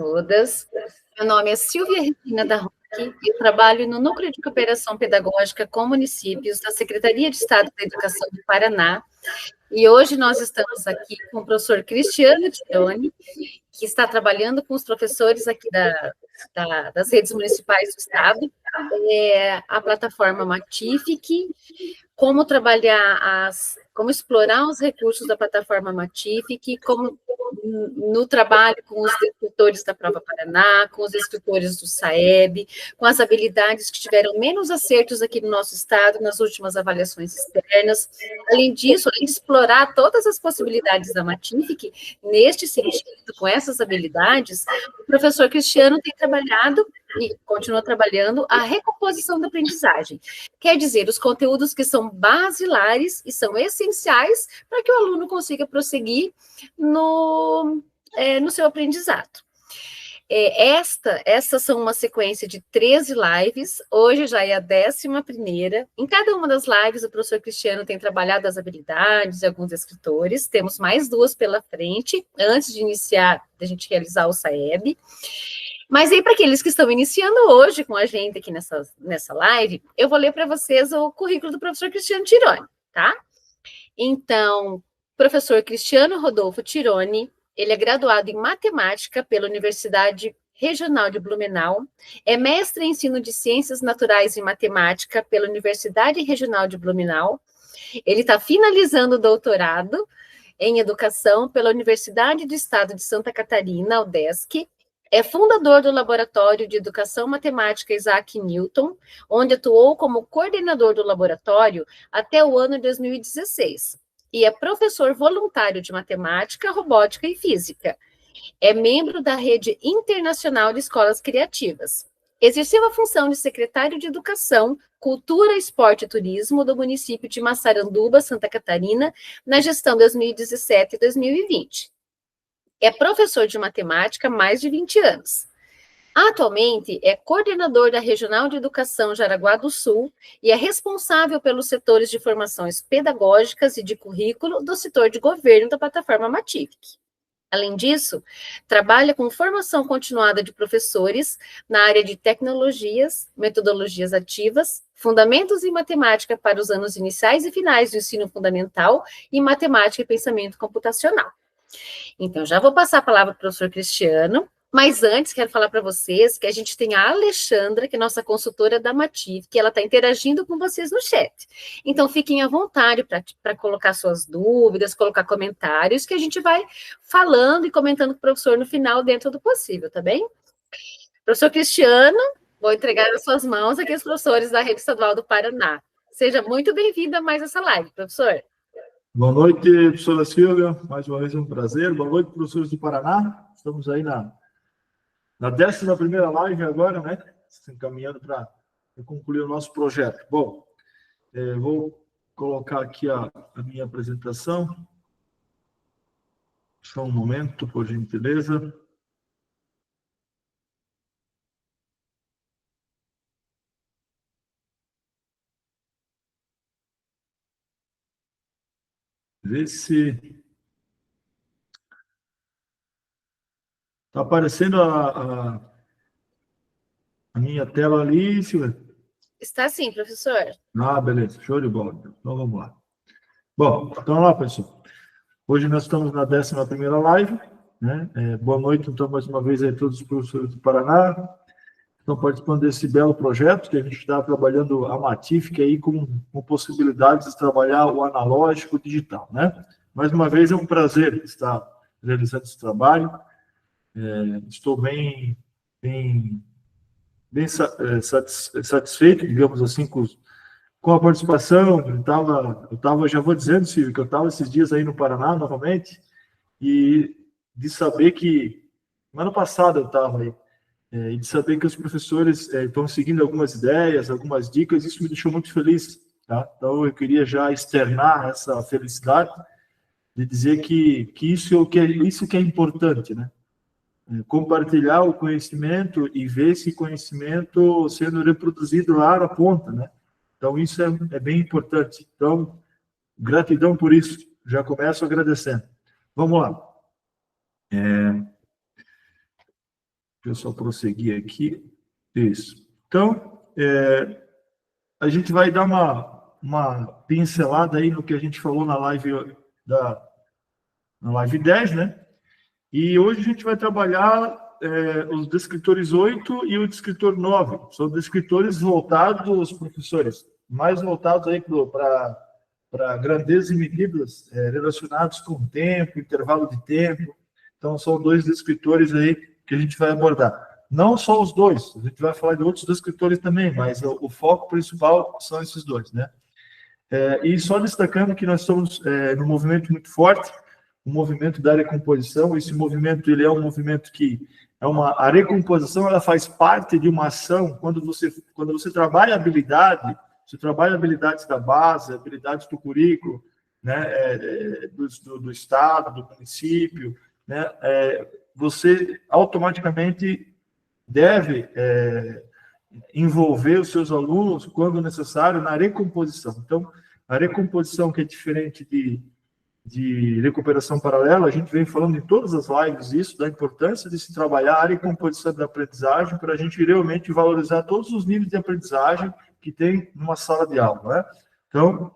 todas. Meu nome é Silvia Regina da Roque, eu trabalho no Núcleo de Cooperação Pedagógica com Municípios da Secretaria de Estado da Educação do Paraná, e hoje nós estamos aqui com o professor Cristiano Tironi, que está trabalhando com os professores aqui das redes municipais do Estado, a plataforma Matific, como como explorar os recursos da plataforma Matific, como no trabalho com os escritores da Prova Paraná, com os escritores do SAEB, com as habilidades que tiveram menos acertos aqui no nosso estado nas últimas avaliações externas. Além disso, além de explorar todas as possibilidades da Matific, neste sentido, com essas habilidades, o professor Cristiano tem trabalhado e continua trabalhando a recomposição da aprendizagem. Quer dizer, os conteúdos que são basilares e são essenciais para que o aluno consiga prosseguir no seu aprendizado. Essas são uma sequência de 13 lives, hoje já é a 11ª. Em cada uma das lives, o professor Cristiano tem trabalhado as habilidades de alguns escritores, temos mais 2 pela frente, antes de iniciar, a gente realizar o SAEB. Mas aí, para aqueles que estão iniciando hoje com a gente aqui nessa live, eu vou ler para vocês o currículo do professor Cristiano Tironi, tá? Então, professor Cristiano Rodolfo Tironi, ele é graduado em matemática pela Universidade Regional de Blumenau, é mestre em ensino de ciências naturais e matemática pela Universidade Regional de Blumenau, ele está finalizando o doutorado em educação pela Universidade do Estado de Santa Catarina, UDESC, é fundador do Laboratório de Educação Matemática Isaac Newton, onde atuou como coordenador do laboratório até o ano 2016. E é professor voluntário de matemática, robótica e física. É membro da Rede Internacional de Escolas Criativas. Exerceu a função de secretário de Educação, Cultura, Esporte e Turismo do município de Massaranduba, Santa Catarina, na gestão 2017 e 2020. É professor de matemática há mais de 20 anos. Atualmente, é coordenador da Regional de Educação Jaraguá do Sul e é responsável pelos setores de formações pedagógicas e de currículo do setor de governo da plataforma Matific. Além disso, trabalha com formação continuada de professores na área de tecnologias, metodologias ativas, fundamentos em matemática para os anos iniciais e finais do ensino fundamental e matemática e pensamento computacional. Então, já vou passar a palavra para o professor Cristiano, mas antes quero falar para vocês que a gente tem a Alexandra, que é nossa consultora da Matific, que ela está interagindo com vocês no chat. Então, fiquem à vontade para colocar suas dúvidas, colocar comentários, que a gente vai falando e comentando com o professor no final, dentro do possível, tá bem? Professor Cristiano, vou entregar nas suas mãos aqui os professores da Rede Estadual do Paraná. Seja muito bem-vindo a mais essa live, professor. Boa noite, professora Silvia. Mais uma vez é um prazer. Boa noite, professores do Paraná. Estamos aí na 11ª live agora, né? Encaminhando para concluir o nosso projeto. Bom, vou colocar aqui a minha apresentação. Só um momento, por gentileza. Ver se está aparecendo a minha tela ali, Silvia? Está sim, professor. Beleza. Show de bola. Então, vamos lá. Bom, então, vamos lá, pessoal. Hoje nós estamos na 11ª live, né? Boa noite, então, mais uma vez, a todos os professores do Paraná. Estão participando desse belo projeto que a gente está trabalhando a Matific aí com possibilidades de trabalhar o analógico digital, né? Mais uma vez, é um prazer estar realizando esse trabalho. Estou bem satisfeito, digamos assim, com a participação. Eu estava, já vou dizendo, Silvio, que eu estava esses dias aí no Paraná, novamente, e de saber que, ano passado eu estava aí, e de saber que os professores estão seguindo algumas ideias, algumas dicas, isso me deixou muito feliz, tá? Então, eu queria já externar essa felicidade de dizer que isso que é importante, né? Compartilhar o conhecimento e ver esse conhecimento sendo reproduzido lá na ponta, né? Então, isso é bem importante. Então, gratidão por isso. Já começo agradecendo. Vamos lá. Deixa eu só prosseguir aqui. Isso. Então, a gente vai dar uma pincelada aí no que a gente falou na live na live 10, né? E hoje a gente vai trabalhar os descritores 8 e o descritor 9. São descritores voltados, professores, mais voltados aí para grandezas e medidas relacionados com tempo, intervalo de tempo. Então, são dois descritores aí que a gente vai abordar. Não só os dois, a gente vai falar de outros descritores também, mas o foco principal são esses dois, né? E só destacando que nós estamos num movimento muito forte, o movimento da recomposição. Esse movimento, ele é um movimento que a recomposição, ela faz parte de uma ação. Quando você trabalha habilidade, você trabalha habilidades da base, habilidades do currículo, né, do estado, do município, né, você automaticamente deve envolver os seus alunos, quando necessário, na recomposição. Então, a recomposição, que é diferente de recuperação paralela, a gente vem falando em todas as lives isso, da importância de se trabalhar a recomposição da aprendizagem para a gente realmente valorizar todos os níveis de aprendizagem que tem numa sala de aula, né? Então,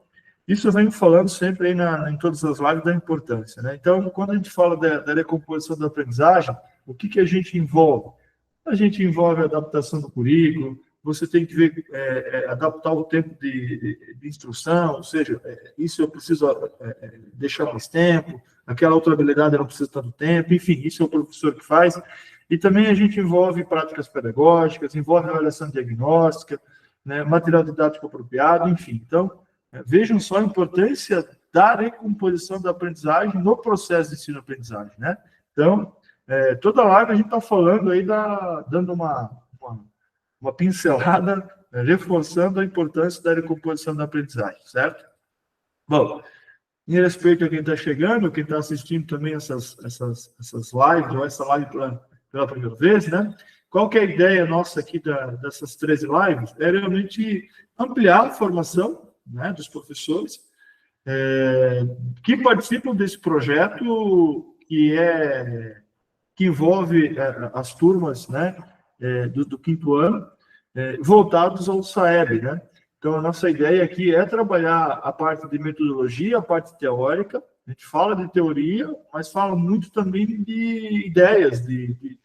isso eu venho falando sempre aí em todas as lives da importância, né? Então, quando a gente fala da recomposição da aprendizagem, o que a gente envolve? A gente envolve a adaptação do currículo, você tem que ver, adaptar o tempo de instrução, ou seja, isso eu preciso deixar mais tempo, aquela outra habilidade eu não preciso tanto tempo, enfim, isso é o professor que faz. E também a gente envolve práticas pedagógicas, envolve avaliação diagnóstica, né, material didático apropriado, enfim. Então, vejam só a importância da recomposição da aprendizagem no processo de ensino-aprendizagem, né? Então, toda live a gente está falando aí, dando uma pincelada, reforçando a importância da recomposição da aprendizagem, certo? Bom, em respeito a quem está chegando, quem está assistindo também essas lives, ou essa live pela primeira vez, né? Qual que é a ideia nossa aqui dessas 13 lives? É realmente ampliar a formação, né, dos professores que participam desse projeto que envolve as turmas, né, do quinto ano, voltados ao SAEB, né? Então, a nossa ideia aqui é trabalhar a parte de metodologia, a parte teórica. A gente fala de teoria, mas fala muito também de ideias, de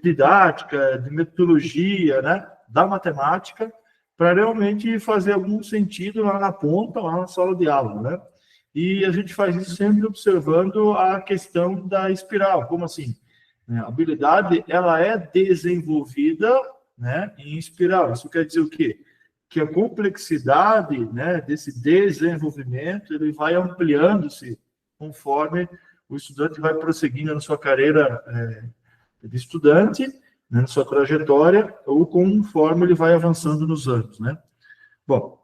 didática, de metodologia, né, da matemática, para realmente fazer algum sentido lá na ponta, lá na sala de aula, né? E a gente faz isso sempre observando a questão da espiral. Como assim? A habilidade, ela é desenvolvida, né, em espiral. Isso quer dizer o quê? Que a complexidade, né, desse desenvolvimento, ele vai ampliando-se conforme o estudante vai prosseguindo na sua carreira de estudante, né, na sua trajetória, ou conforme ele vai avançando nos anos, né? Bom,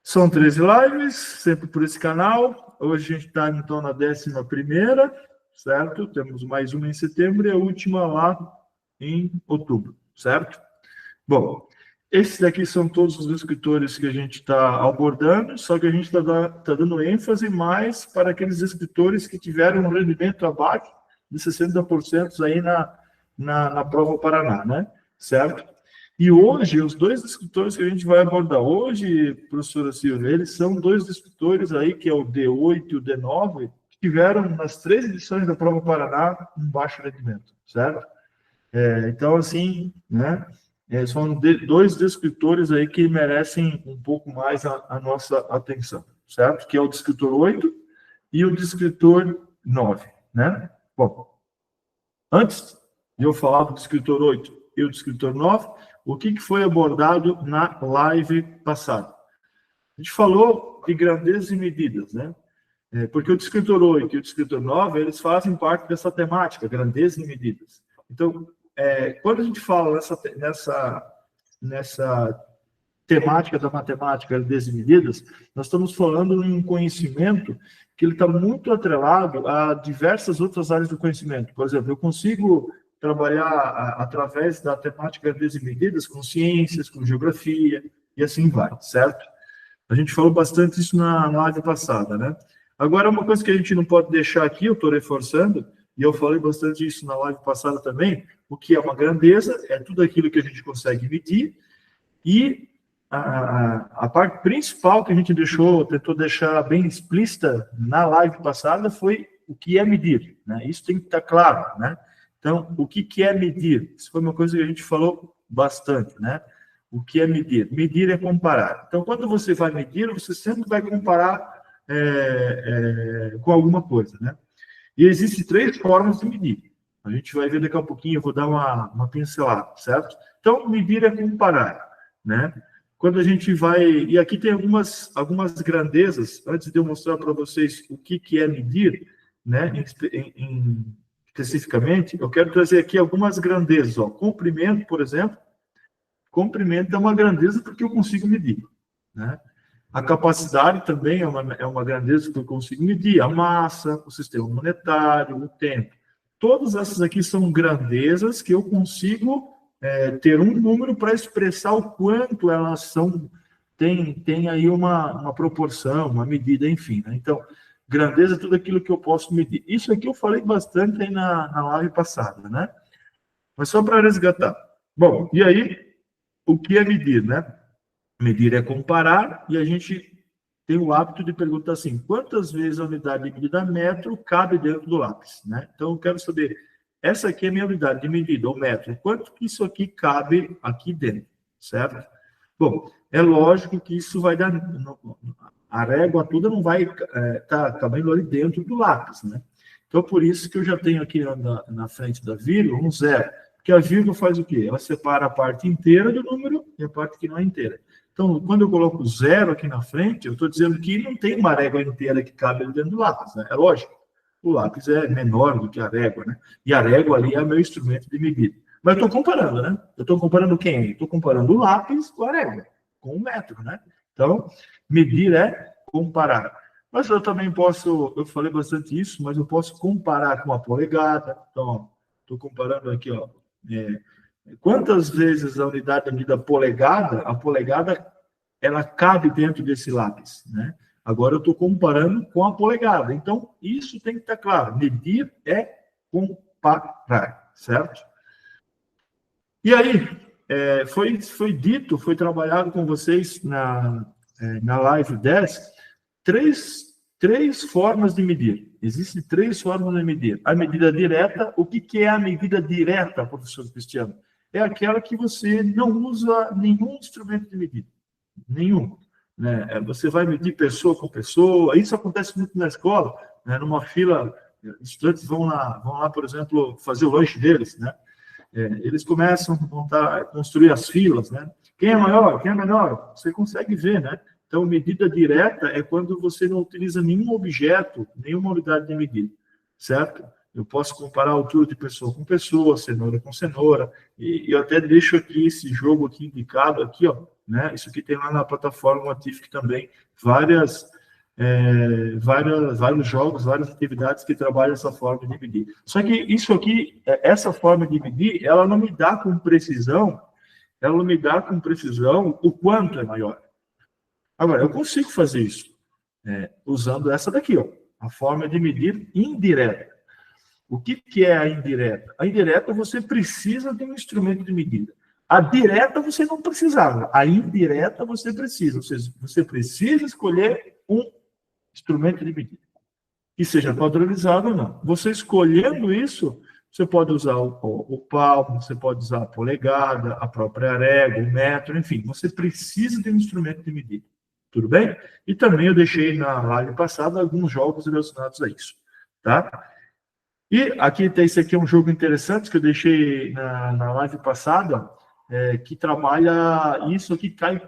são 13 lives, sempre por esse canal. Hoje a gente está, então, na 11ª, certo? Temos mais uma em setembro e a última lá em outubro, certo? Bom, esses daqui são todos os escritores que a gente está abordando, só que a gente está dando ênfase mais para aqueles escritores que tiveram um rendimento abaixo de 60% aí na prova Paraná, né? Certo? E hoje, os dois escritores que a gente vai abordar hoje, professora Silvia, eles são dois escritores aí, que é o D8 e o D9, que tiveram nas 3 edições da prova Paraná um baixo rendimento, certo? Então, assim, né? São dois descritores aí que merecem um pouco mais a nossa atenção, certo? Que é o descritor 8 e o descritor 9, né? Bom, antes de eu falar do descritor 8 e o descritor 9, o que foi abordado na live passada? A gente falou de grandezas e medidas, né? Porque o descritor 8 e o descritor 9, eles fazem parte dessa temática, grandezas e medidas. Então, quando a gente fala nessa temática da matemática, grandezas e medidas, nós estamos falando em um conhecimento que ele está muito atrelado a diversas outras áreas do conhecimento. Por exemplo, eu consigo trabalhar através da temática grandezas e medidas com ciências, com geografia, e assim vai, certo? A gente falou bastante isso na live passada, né? Agora, uma coisa que a gente não pode deixar aqui, eu estou reforçando, e eu falei bastante isso na live passada também, o que é uma grandeza, é tudo aquilo que a gente consegue medir, e a parte principal que a gente tentou deixar bem explícita na live passada foi o que é medir, né? Isso tem que estar claro, né? Então, o que é medir? Isso foi uma coisa que a gente falou bastante, né? O que é medir? Medir é comparar. Então, quando você vai medir, você sempre vai comparar com alguma coisa, né? E existem 3 formas de medir. A gente vai ver daqui a pouquinho, eu vou dar uma pincelada, certo? Então, medir é comparar, né? Quando a gente vai... E aqui tem algumas grandezas, antes de eu mostrar para vocês o que é medir, né? Especificamente, eu quero trazer aqui algumas grandezas. Ó. Comprimento, por exemplo. Comprimento é uma grandeza porque eu consigo medir, né? A capacidade também é uma grandeza que eu consigo medir. A massa, o sistema monetário, o tempo. Todas essas aqui são grandezas que eu consigo ter um número para expressar o quanto elas são... Tem aí uma proporção, uma medida, enfim, né? Então, grandeza é tudo aquilo que eu posso medir. Isso aqui eu falei bastante aí na live passada, né? Mas só para resgatar. Bom, e aí, o que é medir, né? Medir é comparar, e a gente tem o hábito de perguntar assim, quantas vezes a unidade de medida metro cabe dentro do lápis, né? Então, eu quero saber, essa aqui é a minha unidade de medida, o metro, quanto que isso aqui cabe aqui dentro, certo? Bom, é lógico que isso vai dar... A régua toda não vai estar cabendo ali dentro do lápis, né? Então, por isso que eu já tenho aqui na frente da vírgula um 0, porque a vírgula faz o quê? Ela separa a parte inteira do número e a parte que não é inteira. Então, quando eu coloco 0 aqui na frente, eu estou dizendo que não tem uma régua inteira que cabe ali dentro do lápis, né? É lógico. O lápis é menor do que a régua, né? E a régua ali é meu instrumento de medida. Mas eu estou comparando, né? Eu estou comparando quem? Estou comparando o lápis com a régua, com o metro, né? Então, medir é comparar. Mas eu também posso, eu falei bastante isso, mas eu posso comparar com a polegada. Então, estou comparando aqui, ó. Quantas vezes a unidade de medida polegada, a polegada, ela cabe dentro desse lápis, né? Agora eu estou comparando com a polegada. Então, isso tem que estar claro. Medir é comparar, certo? E aí, foi trabalhado com vocês na live 10, três formas de medir. Existem 3 formas de medir. A medida direta, o que é a medida direta, professor Cristiano? É aquela que você não usa nenhum instrumento de medida. Nenhum. Né? Você vai medir pessoa com pessoa. Isso acontece muito na escola, né? Numa fila, estudantes vão lá, por exemplo, fazer o lanche deles, né? Eles começam a construir as filas, né? Quem é maior, quem é menor, você consegue ver, né? Então, medida direta é quando você não utiliza nenhum objeto, nenhuma unidade de medida, certo? Eu posso comparar a altura de pessoa com pessoa, cenoura com cenoura, e eu até deixo aqui esse jogo aqui indicado, aqui, ó, né? Isso aqui tem lá na plataforma Matific também, vários jogos, várias atividades que trabalham essa forma de medir. Só que isso aqui, essa forma de medir, ela não me dá com precisão o quanto é maior. Agora, eu consigo fazer isso usando essa daqui, ó, a forma de medir indireta. O que é a indireta? A indireta você precisa de um instrumento de medida. A direta você não precisava. A indireta você precisa. Ou seja, você precisa escolher um instrumento de medida, que seja padronizado ou não. Você escolhendo isso, você pode usar o palmo, você pode usar a polegada, a própria régua, o metro, enfim, você precisa de um instrumento de medida. Tudo bem? E também eu deixei na live passada alguns jogos relacionados a isso, tá? E aqui tem esse aqui, é um jogo interessante que eu deixei na live passada, que trabalha isso aqui, cai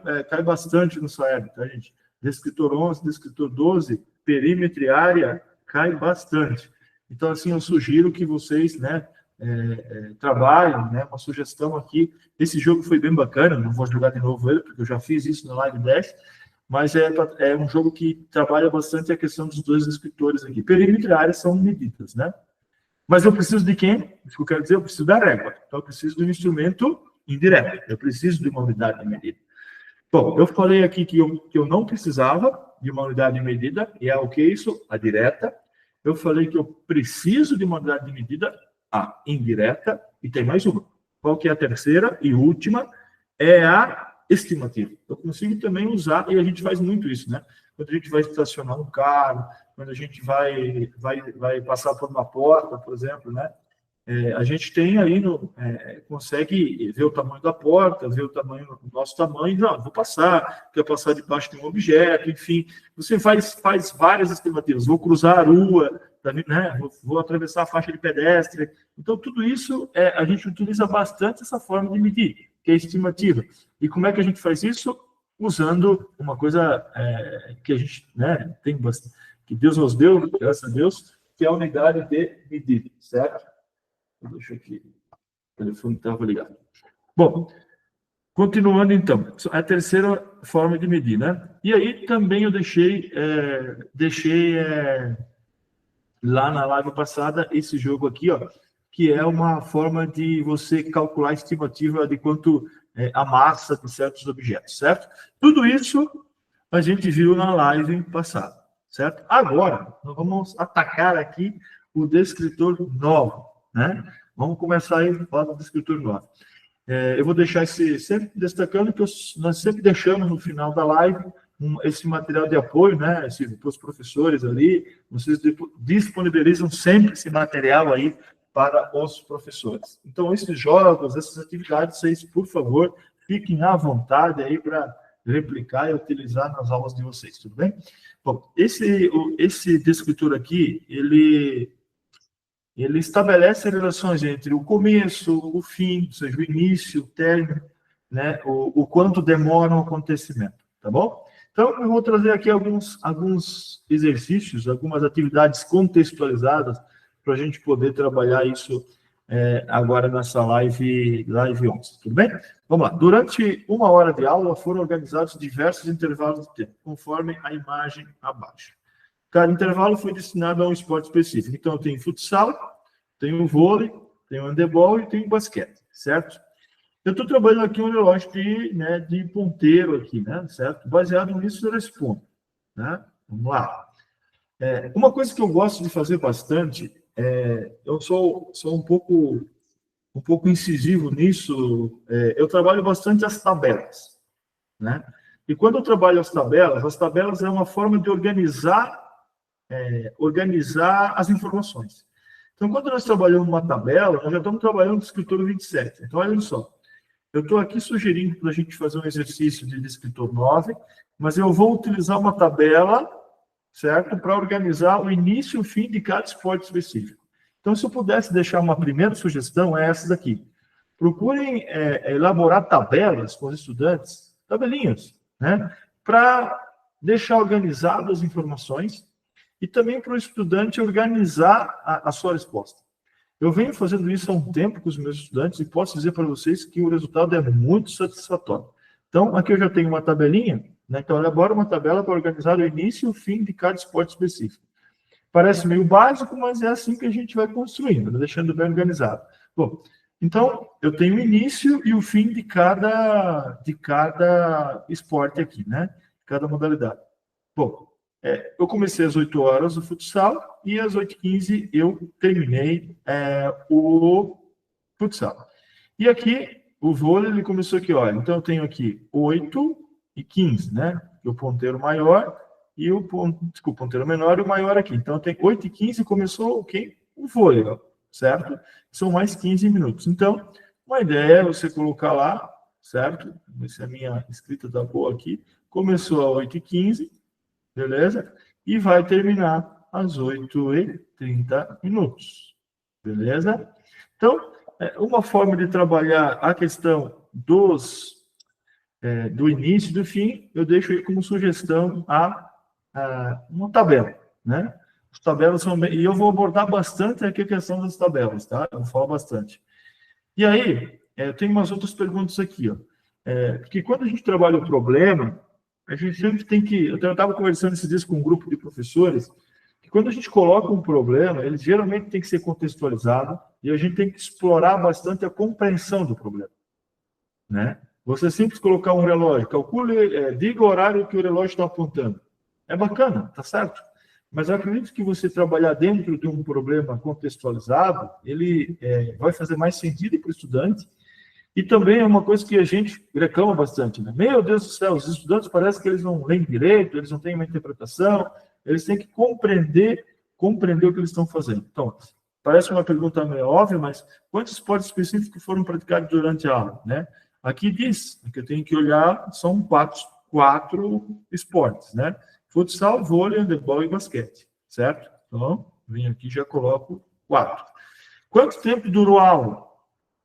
bastante no SAEB, tá, gente? Descritor 11, descritor 12, perímetro e área, cai bastante. Então, assim, eu sugiro que vocês, né, trabalhem, né, uma sugestão aqui. Esse jogo foi bem bacana, não vou jogar de novo ele, porque eu já fiz isso na live 10, mas é um jogo que trabalha bastante a questão dos 2 descritores aqui. Perímetro e área são medidas, né? Mas eu preciso de quem? Isso que eu quero dizer, eu preciso da régua. Então, eu preciso de um instrumento indireto. Eu preciso de uma unidade de medida. Bom, eu falei aqui que eu não precisava de uma unidade de medida, e é o que é isso? A direta. eu falei que eu preciso de uma unidade de medida indireta, e tem mais uma. Qual que é a terceira e última? É a estimativa. Eu consigo também usar, e a gente faz muito isso, né? Quando a gente vai estacionar um carro, quando a gente vai passar por uma porta, por exemplo, né? A gente tem aí, consegue ver o tamanho da porta, ver o tamanho, o nosso tamanho, não, vou passar, quer passar debaixo de um objeto, enfim. Você faz várias estimativas, vou cruzar a rua, né? Vou atravessar a faixa de pedestre. Então, tudo isso, a gente utiliza bastante essa forma de medir, que é a estimativa. E como é que a gente faz isso? Usando uma coisa que a gente, né, tem bastante, que Deus nos deu, graças a Deus, que é a unidade de medida, certo? Deixa aqui, o telefone estava ligado. Bom, continuando então, a terceira forma de medir, né? E aí também eu deixei lá na live passada esse jogo aqui, ó, que é uma forma de você calcular a estimativa de quanto a massa de certos objetos, certo? Tudo isso a gente viu na live passada, certo? Agora, nós vamos atacar aqui o descritor novo, né? Vamos começar aí a falar do descritor novo. Eu vou deixar sempre destacando que nós sempre deixamos no final da live esse material de apoio, né? Para os professores ali, vocês disponibilizam sempre esse material aí para os professores. Então, esses jogos, essas atividades, vocês, por favor, fiquem à vontade aí para replicar e utilizar nas aulas de vocês, tudo bem? Bom, esse descritor aqui, ele estabelece relações entre o começo, o fim, ou seja, o início, o término, né? O quanto demora um acontecimento, tá bom? Então, eu vou trazer aqui alguns exercícios, algumas atividades contextualizadas para a gente poder trabalhar isso agora nessa live 11, tudo bem? Vamos lá. Durante 1 hora de aula foram organizados diversos intervalos de tempo, conforme a imagem abaixo. Cada intervalo foi destinado a um esporte específico. Então, eu tenho futsal, tenho vôlei, tenho handebol e tenho basquete, certo? Eu estou trabalhando aqui um relógio de ponteiro aqui, né? Certo? Baseado nisso, eu respondo, né? Vamos lá. Uma coisa que eu gosto de fazer bastante, eu sou um pouco incisivo nisso, eu trabalho bastante as tabelas, né? E quando eu trabalho as tabelas é uma forma de organizar as informações. Então, quando nós trabalhamos uma tabela, nós já estamos trabalhando no escritor 27. Então, olha só, eu estou aqui sugerindo para a gente fazer um exercício de escritor 9, mas eu vou utilizar uma tabela, certo? Para organizar o início e o fim de cada esporte específico. Então, se eu pudesse deixar uma primeira sugestão, é essa daqui. Procurem elaborar tabelas com os estudantes, tabelinhas, né? Para deixar organizadas as informações e também para o estudante organizar a sua resposta. Eu venho fazendo isso há um tempo com os meus estudantes e posso dizer para vocês que o resultado é muito satisfatório. Então, aqui eu já tenho uma tabelinha, né? Então, elabora uma tabela para organizar o início e o fim de cada esporte específico. Parece meio básico, mas é assim que a gente vai construindo, né? Deixando bem organizado. Bom, então, eu tenho o início e o fim de cada esporte aqui, né? Cada modalidade. Bom, eu comecei às 8 horas o futsal e às 8h15 eu terminei o futsal. E aqui, o vôlei, ele começou aqui, olha, então eu tenho aqui 8h15, né? O ponteiro maior e o ponteiro menor e o maior aqui. Então, tem 8h15 começou o quê? O vôlei, certo? São mais 15 minutos. Então, uma ideia é você colocar lá, certo? Essa é a minha escrita da boa aqui. Começou às 8h15, beleza? E vai terminar às 8h30, beleza? Então, uma forma de trabalhar a questão do início e do fim, eu deixo aí como sugestão uma tabela, né? As tabelas são e eu vou abordar bastante aqui a questão das tabelas, tá? Eu vou falar bastante. E aí, eu tenho umas outras perguntas aqui, ó. Porque quando a gente trabalha o problema, a gente sempre tem que... Eu estava conversando esses dias com um grupo de professores, que quando a gente coloca um problema, ele geralmente tem que ser contextualizado e a gente tem que explorar bastante a compreensão do problema, né? Você simples colocar um relógio, calcule, diga o horário que o relógio está apontando. É bacana, tá certo? Mas eu acredito que você trabalhar dentro de um problema contextualizado, ele vai fazer mais sentido para o estudante. E também é uma coisa que a gente reclama bastante, né? Meu Deus do céu, os estudantes parece que eles não leem direito, eles não têm uma interpretação, eles têm que compreender o que eles estão fazendo. Então, parece uma pergunta meio óbvia, mas quantos esportes específicos foram praticados durante a aula, né? Aqui diz que eu tenho que olhar, são quatro esportes, né? Futsal, vôlei, handebol e basquete, certo? Então, venho aqui e já coloco 4. Quanto tempo durou a aula?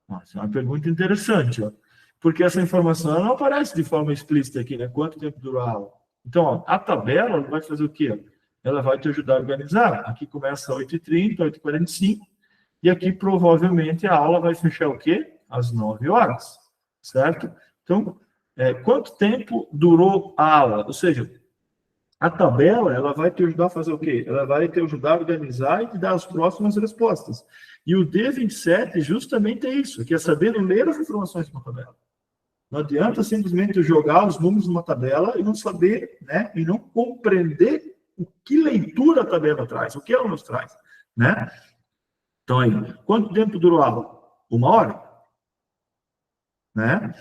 Nossa, é uma pergunta interessante, ó, porque essa informação não aparece de forma explícita aqui, né? Quanto tempo durou a aula? Então, ó, a tabela vai fazer o quê? Ela vai te ajudar a organizar. Aqui começa às 8h30, 8h45, e aqui provavelmente a aula vai fechar o quê? Às 9 horas, certo? Então, quanto tempo durou a aula? Ou seja, a tabela, ela vai te ajudar a fazer o quê? Ela vai te ajudar a organizar e te dar as próximas respostas. E o D27 justamente é isso, que é saber ler as informações de uma tabela. Não adianta simplesmente jogar os números numa tabela e não saber, né? E não compreender o que leitura a tabela traz, o que ela nos traz, né? Então aí, quanto tempo durou a aula? 1 hora? Né?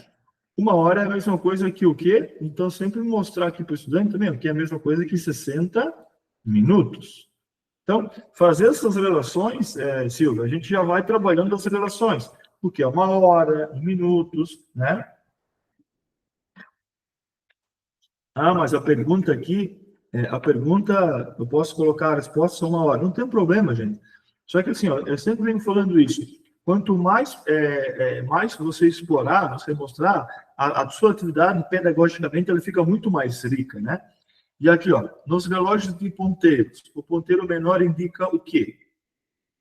1 hora é a mesma coisa que o quê? Então, sempre mostrar aqui para o estudante também, que é a mesma coisa que 60 minutos. Então, fazer essas relações, Silvia, a gente já vai trabalhando as relações, porque é 1 hora, 1 minutos, né? Ah, mas a pergunta aqui, eu posso colocar a resposta só 1 hora. Não tem problema, gente. Só que assim, ó, eu sempre venho falando isso. Quanto mais você explorar, você mostrar, a sua atividade pedagogicamente ela fica muito mais rica, né? E aqui, ó, nos relógios de ponteiros, o ponteiro menor indica o quê?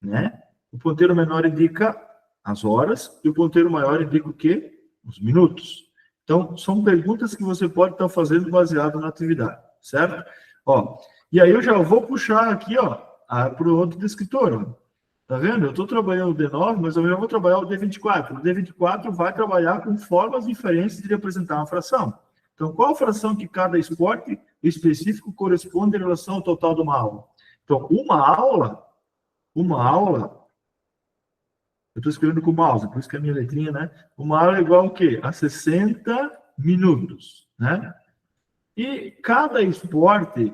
Né? O ponteiro menor indica as horas e o ponteiro maior indica o quê? Os minutos. Então, são perguntas que você pode estar fazendo baseado na atividade, certo? Ó, e aí eu já vou puxar aqui, ó, para o outro descritor, ó. Tá vendo? Eu estou trabalhando o D9, mas eu já vou trabalhar o D24. O D24 vai trabalhar com formas diferentes de representar uma fração. Então, qual fração que cada esporte específico corresponde em relação ao total de uma aula? Então, uma aula, eu estou escrevendo com o mouse, por isso que a minha letrinha, né? Uma aula é igual ao quê? A 60 minutos, né? E cada esporte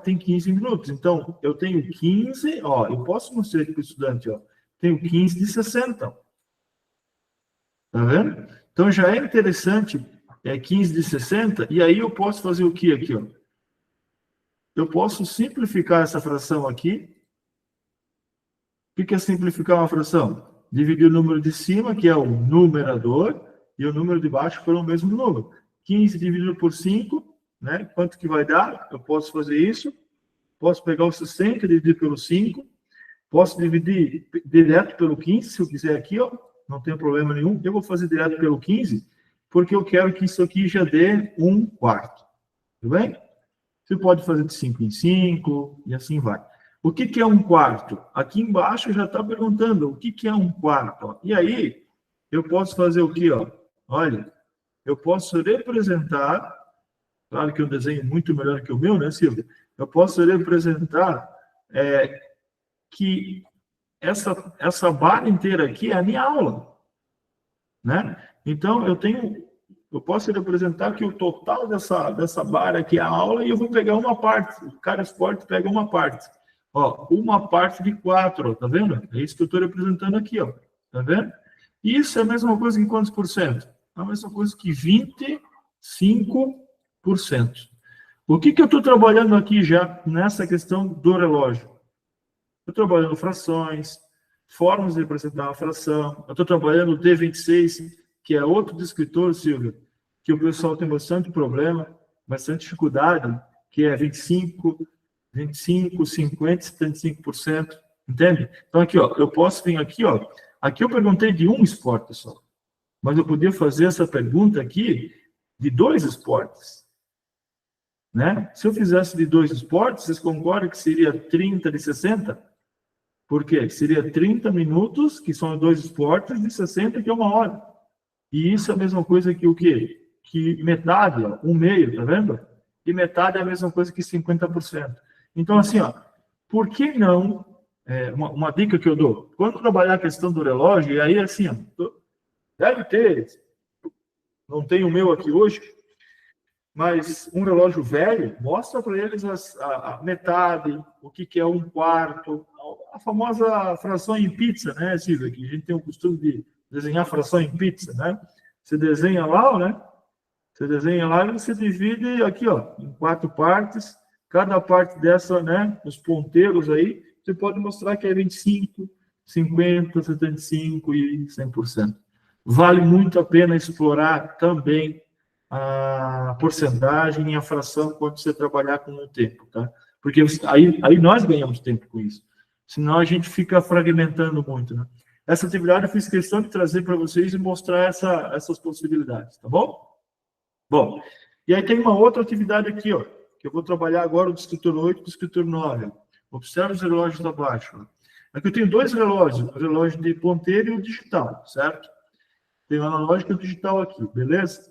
tem 15 minutos. Então, eu tenho 15, ó, eu posso mostrar aqui para o estudante, ó, tenho 15 de 60. Tá vendo? Então, já é interessante, 15 de 60, e aí eu posso fazer o que aqui, ó? Eu posso simplificar essa fração aqui. O que é simplificar uma fração? Dividir o número de cima, que é o numerador, e o número de baixo pelo mesmo número. 15 dividido por 5, né? Quanto que vai dar? Eu posso fazer isso. Posso pegar o 60 e dividir pelo 5. Posso dividir direto pelo 15, se eu quiser aqui, ó. Não tem problema nenhum. Eu vou fazer direto pelo 15, porque eu quero que isso aqui já dê 1/4. Tudo bem? Você pode fazer de 5 em 5, e assim vai. O que é 1/4? Aqui embaixo já está perguntando o que é 1/4. E aí, eu posso fazer o quê? Ó? Olha, eu posso representar, claro que o desenho é muito melhor que o meu, né, Silvia? Eu posso representar que essa barra inteira aqui é a minha aula, né? Então, eu posso representar que o total dessa barra aqui é a aula e eu vou pegar uma parte. Cada esporte pega uma parte. Ó, uma parte de 4, ó, tá vendo? É isso que eu estou representando aqui, ó. Tá vendo? Isso é a mesma coisa que quantos por cento? É a mesma coisa que 25%. O que eu estou trabalhando aqui já nessa questão do relógio? Eu estou trabalhando frações, formas de representar uma fração. Eu estou trabalhando o D26, que é outro descritor, Silvio, que o pessoal tem bastante problema, bastante dificuldade, que é 25, 50, 75%, entende? Então, aqui, ó, eu posso vir aqui, ó, aqui eu perguntei de um esporte só, mas eu podia fazer essa pergunta aqui de 2 esportes, né? Se eu fizesse de 2 esportes, vocês concordam que seria 30 de 60? Por quê? Seria 30 minutos, que são 2 esportes, de 60, que é 1 hora. E isso é a mesma coisa que o quê? Que metade, ó, 1/2, tá vendo? E metade é a mesma coisa que 50%. Então, assim, ó, por que não, uma dica que eu dou, quando trabalhar a questão do relógio, e aí, assim, ó, deve ter, não tenho o meu aqui hoje, mas um relógio velho, mostra para eles a metade, o que é um quarto, a famosa fração em pizza, né, Silvia? Que a gente tem o costume de desenhar fração em pizza, né? Você desenha lá, né? Você desenha lá e você divide aqui, ó, em 4 partes. Cada parte dessa, né, os ponteiros aí, você pode mostrar que é 25, 50, 75 e 100%. Vale muito a pena explorar também a porcentagem e a fração quando você trabalhar com o tempo, tá? Porque aí nós ganhamos tempo com isso. Senão a gente fica fragmentando muito, né? Essa atividade eu fiz questão de trazer para vocês e mostrar essas possibilidades, tá bom? Bom, e aí tem uma outra atividade aqui, ó, que eu vou trabalhar agora do escritor 8 e do escritor 9. Observe os relógios abaixo. Ó. Aqui eu tenho 2 relógios, o relógio de ponteiro e o digital, certo? Tem o analógico e o digital aqui, beleza?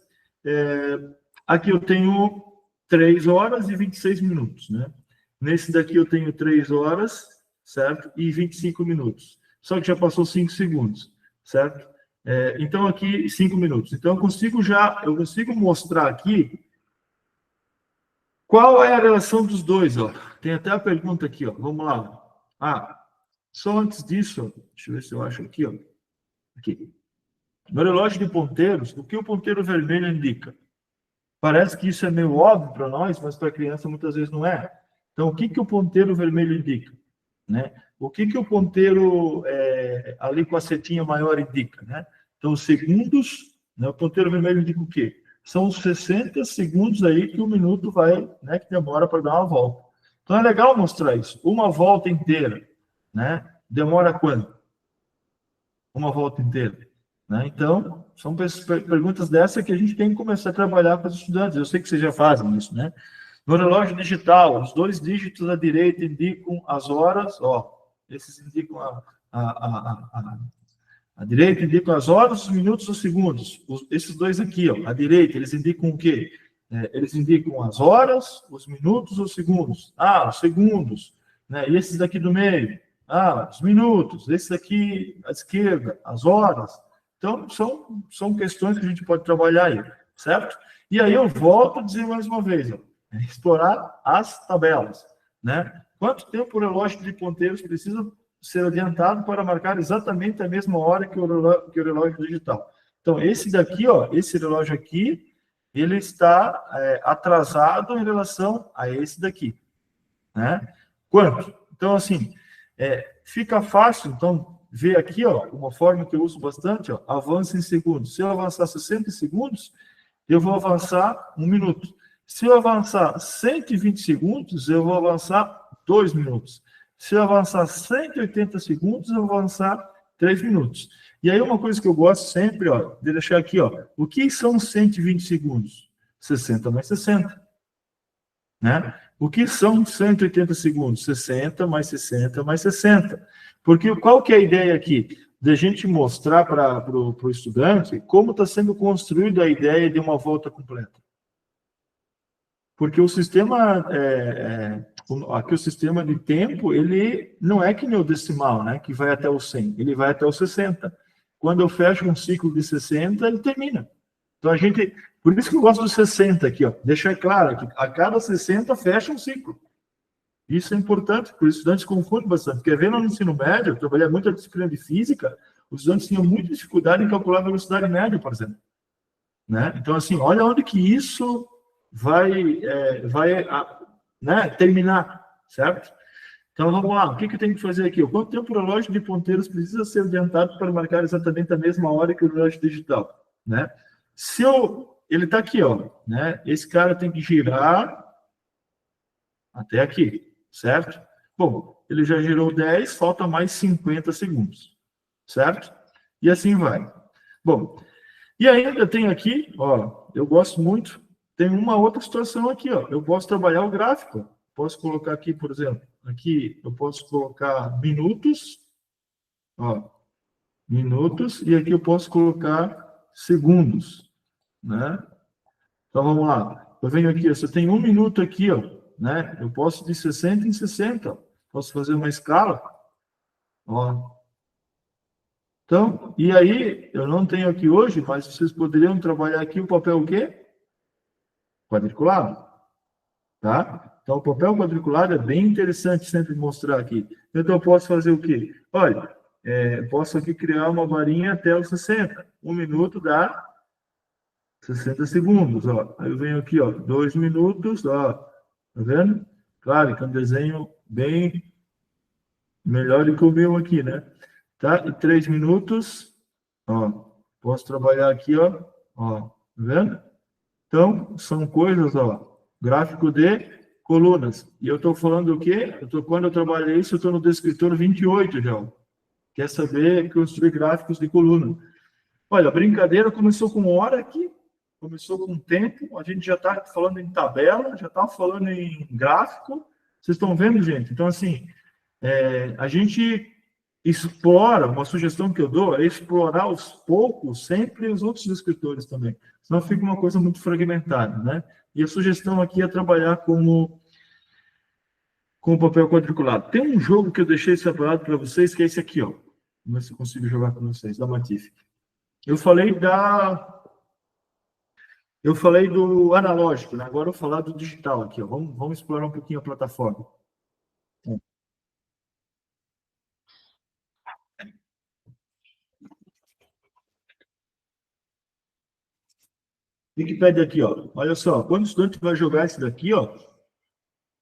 Aqui eu tenho 3 horas e 26 minutos, né? Nesse daqui eu tenho 3 horas, certo? E 25 minutos. Só que já passou 5 segundos, certo? Então, aqui, 5 minutos. Então, eu consigo mostrar aqui qual é a relação dos dois, ó. Tem até a pergunta aqui, ó. Vamos lá. Só antes disso, ó, deixa eu ver se eu acho aqui, ó. Aqui. No relógio de ponteiros, o que o ponteiro vermelho indica? Parece que isso é meio óbvio para nós, mas para a criança muitas vezes não é. Então, o que o ponteiro vermelho indica? Né? O que o ponteiro ali com a setinha maior indica? Né? Então, os segundos, né? O ponteiro vermelho indica o quê? São os 60 segundos aí que o minuto vai, né, que demora para dar uma volta. Então, é legal mostrar isso. Uma volta inteira, né? Demora quanto? Uma volta inteira. Né? Então, são perguntas dessa que a gente tem que começar a trabalhar com os estudantes. Eu sei que vocês já fazem isso, né? No relógio digital, os 2 dígitos à direita indicam as horas, ó, esses indicam a direita indicam as horas, os minutos, os segundos. Esses 2 aqui, ó, à direita, eles indicam o quê? Eles indicam as horas, os minutos, os segundos. Os segundos. Né? E esses daqui do meio? Os minutos. Esse daqui à esquerda, as horas. Então, são questões que a gente pode trabalhar aí, certo? E aí eu volto a dizer mais uma vez, ó, explorar as tabelas, né? Quanto tempo o relógio de ponteiros precisa ser adiantado para marcar exatamente a mesma hora que o relógio digital? Então, esse daqui, ó, esse relógio aqui, ele está atrasado em relação a esse daqui, né? Quanto? Então, assim, fica fácil, então, ver aqui, ó, uma forma que eu uso bastante, ó, avança em segundos. Se eu avançar 60 segundos, eu vou avançar 1 minuto. Se eu avançar 120 segundos, eu vou avançar 2 minutos. Se eu avançar 180 segundos, eu vou avançar 3 minutos. E aí uma coisa que eu gosto sempre, ó, de deixar aqui, ó, o que são 120 segundos? 60 mais 60. Né? O que são 180 segundos? 60 mais 60 mais 60. Porque qual que é a ideia aqui? De a gente mostrar para o estudante como está sendo construída a ideia de uma volta completa. Porque o sistema, aqui o sistema de tempo, ele não é que nem o decimal, né? Que vai até o 100, ele vai até o 60. Quando eu fecho um ciclo de 60, ele termina. Então, por isso que eu gosto do 60 aqui, ó. Deixar claro que a cada 60 fecha um ciclo. Isso é importante, porque os estudantes confundem bastante. Porque vendo no ensino médio, eu trabalhei muito a disciplina de física, os estudantes tinham muita dificuldade em calcular a velocidade média, por exemplo. Né? Então, assim, olha onde que isso vai terminar, certo? Então, vamos lá. O que eu tenho que fazer aqui? Quanto tempo o relógio de ponteiros precisa ser adiantado para marcar exatamente a mesma hora que o relógio digital? Né? Ele está aqui, ó, né? Esse cara tem que girar até aqui, certo? Bom, ele já girou 10, falta mais 50 segundos, certo? E assim vai. Bom, e ainda tem aqui, ó, eu gosto muito, tem uma outra situação aqui, ó, eu posso trabalhar o gráfico, posso colocar aqui, por exemplo, aqui eu posso colocar minutos, ó, minutos, e aqui eu posso colocar segundos, né? Então, vamos lá. Eu venho aqui, você tem 1 minuto aqui, ó, né? Eu posso de 60 em 60, ó. Posso fazer uma escala, ó. Então, e aí, eu não tenho aqui hoje, mas vocês poderiam trabalhar aqui o papel o quê? Quadriculado, tá? Então, o papel quadriculado é bem interessante sempre mostrar aqui. Então, eu posso fazer o quê? Olha, posso aqui criar uma varinha até os 60. 1 minuto dá 60 segundos, ó. Aí eu venho aqui, ó, 2 minutos, ó. Tá vendo? Claro que é um desenho bem melhor do que o meu aqui, né? Tá? E 3 minutos, ó. Posso trabalhar aqui, ó. Tá vendo? Então, são coisas, ó. Gráfico de colunas. E eu estou falando o quê? Quando eu trabalhei isso, eu estou no descritor 28 já. Ó. Quer saber construir gráficos de coluna. Olha, a brincadeira começou com hora aqui, começou com tempo, a gente já está falando em tabela, já está falando em gráfico. Vocês estão vendo, gente? Então, assim, a gente explora, uma sugestão que eu dou é explorar aos poucos sempre os outros escritores também. Senão fica uma coisa muito fragmentada, né? E a sugestão aqui é trabalhar com o papel quadriculado. Tem um jogo que eu deixei separado para vocês, que é esse aqui, ó. Vamos ver se eu consigo jogar com vocês, da Matific. Eu falei do analógico, né? Agora eu vou falar do digital aqui, ó. Vamos explorar um pouquinho a plataforma. O que pede aqui, ó? Olha só, quando o estudante vai jogar esse daqui, ó,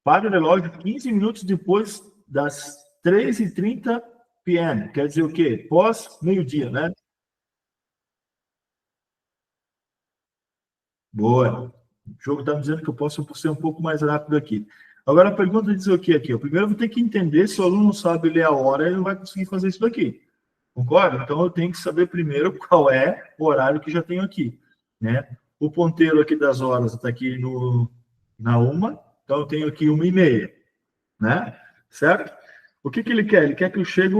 para o relógio 15 minutos depois das 3h30 p.m. Quer dizer o quê? Pós meio-dia, né? Boa. O jogo está me dizendo que eu posso ser um pouco mais rápido aqui. Agora a pergunta diz o quê aqui? Primeiro eu vou ter que entender se o aluno não sabe ler a hora, ele não vai conseguir fazer isso daqui. Concorda? Então eu tenho que saber primeiro qual é o horário que já tenho aqui, né? O ponteiro aqui das horas está aqui na 1, então eu tenho aqui 1h30, né? Certo? O que ele quer? Ele quer que eu chegue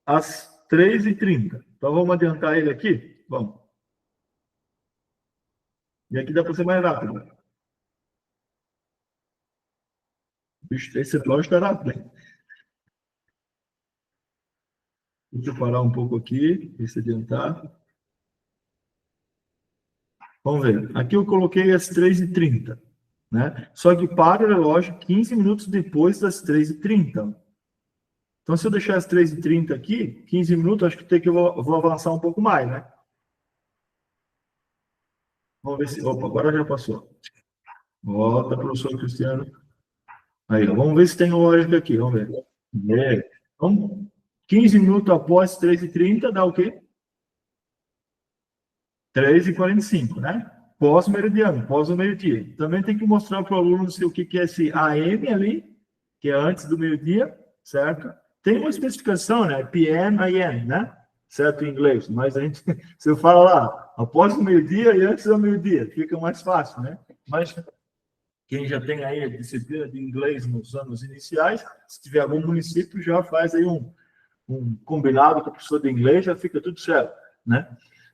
às 3h30. Então vamos adiantar ele aqui? Vamos. E aqui dá para ser mais rápido. Bicho, esse relógio está rápido, hein? Deixa eu parar um pouco aqui, esse adiantar. Vamos ver. Aqui eu coloquei às 3h30, né? Só que para o relógio 15 minutos depois das 3h30. Então, se eu deixar as 3h30 aqui, 15 minutos, acho que eu vou avançar um pouco mais, né? Vamos ver se... Opa, agora já passou. Volta, professor Cristiano. Aí, vamos ver se tem lógica aqui, vamos ver. Então, 15 minutos após 3h30, dá o quê? 3h45, né? Pós-meridiano, pós o meio-dia. Também tem que mostrar para o aluno o que é esse AM ali, que é antes do meio-dia, certo? Tem uma especificação, né? PM, AM, né? Certo em inglês, mas a gente, se eu falo lá, após o meio-dia e antes do meio-dia, fica mais fácil, né? Mas quem já tem aí a disciplina de inglês nos anos iniciais, se tiver algum município, já faz aí um combinado com a professora de inglês, já fica tudo certo, né?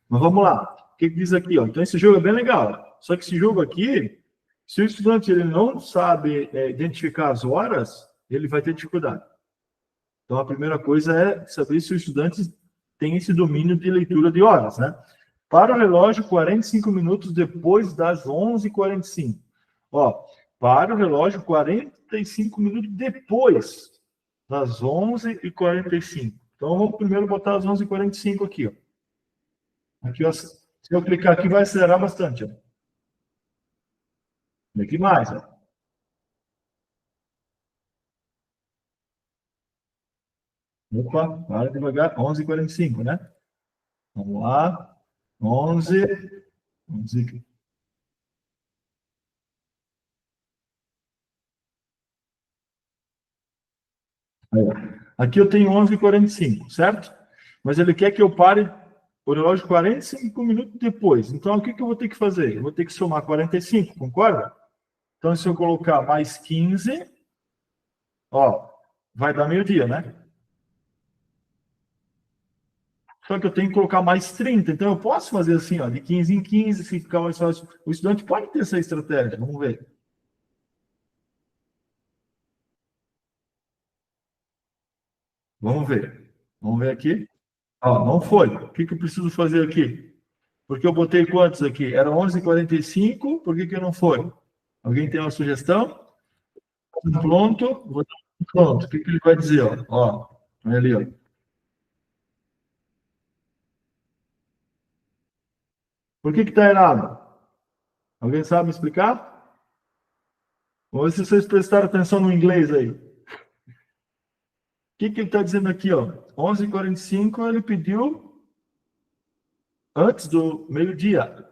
Mas vamos lá. O que diz aqui, ó? Então, esse jogo é bem legal. Só que esse jogo aqui, se o estudante ele não sabe identificar as horas, ele vai ter dificuldade. Então, a primeira coisa é saber se o estudante tem esse domínio de leitura de horas, né? Para o relógio, 45 minutos depois das 11h45. Ó, para o relógio, 45 minutos depois das 11h45. Então, vamos primeiro botar as 11h45 aqui, ó. Aqui, ó, se eu clicar aqui, vai acelerar bastante, ó. Aqui mais, ó. Opa, para devagar, 11h45, né? Vamos lá, 11, 11. Aí, aqui eu tenho 11h45, certo? Mas ele quer que eu pare o relógio 45 minutos depois. Então, o que eu vou ter que fazer? Eu vou ter que somar 45, concorda? Então, se eu colocar mais 15, ó, vai dar meio-dia, né? Só que eu tenho que colocar mais 30. Então, eu posso fazer assim, ó, de 15 em 15, se ficar mais fácil. O estudante pode ter essa estratégia. Vamos ver. Vamos ver. Vamos ver aqui. Ó, não foi. O que eu preciso fazer aqui? Porque eu botei quantos aqui? Era 11h45, por que não foi? Alguém tem uma sugestão? Pronto. Pronto. O que ele vai dizer? Ó, olha ali, ó. Por que está errado? Alguém sabe me explicar? Ou se vocês prestaram atenção no inglês aí. O que ele está dizendo aqui, ó? 11h45 ele pediu antes do meio-dia.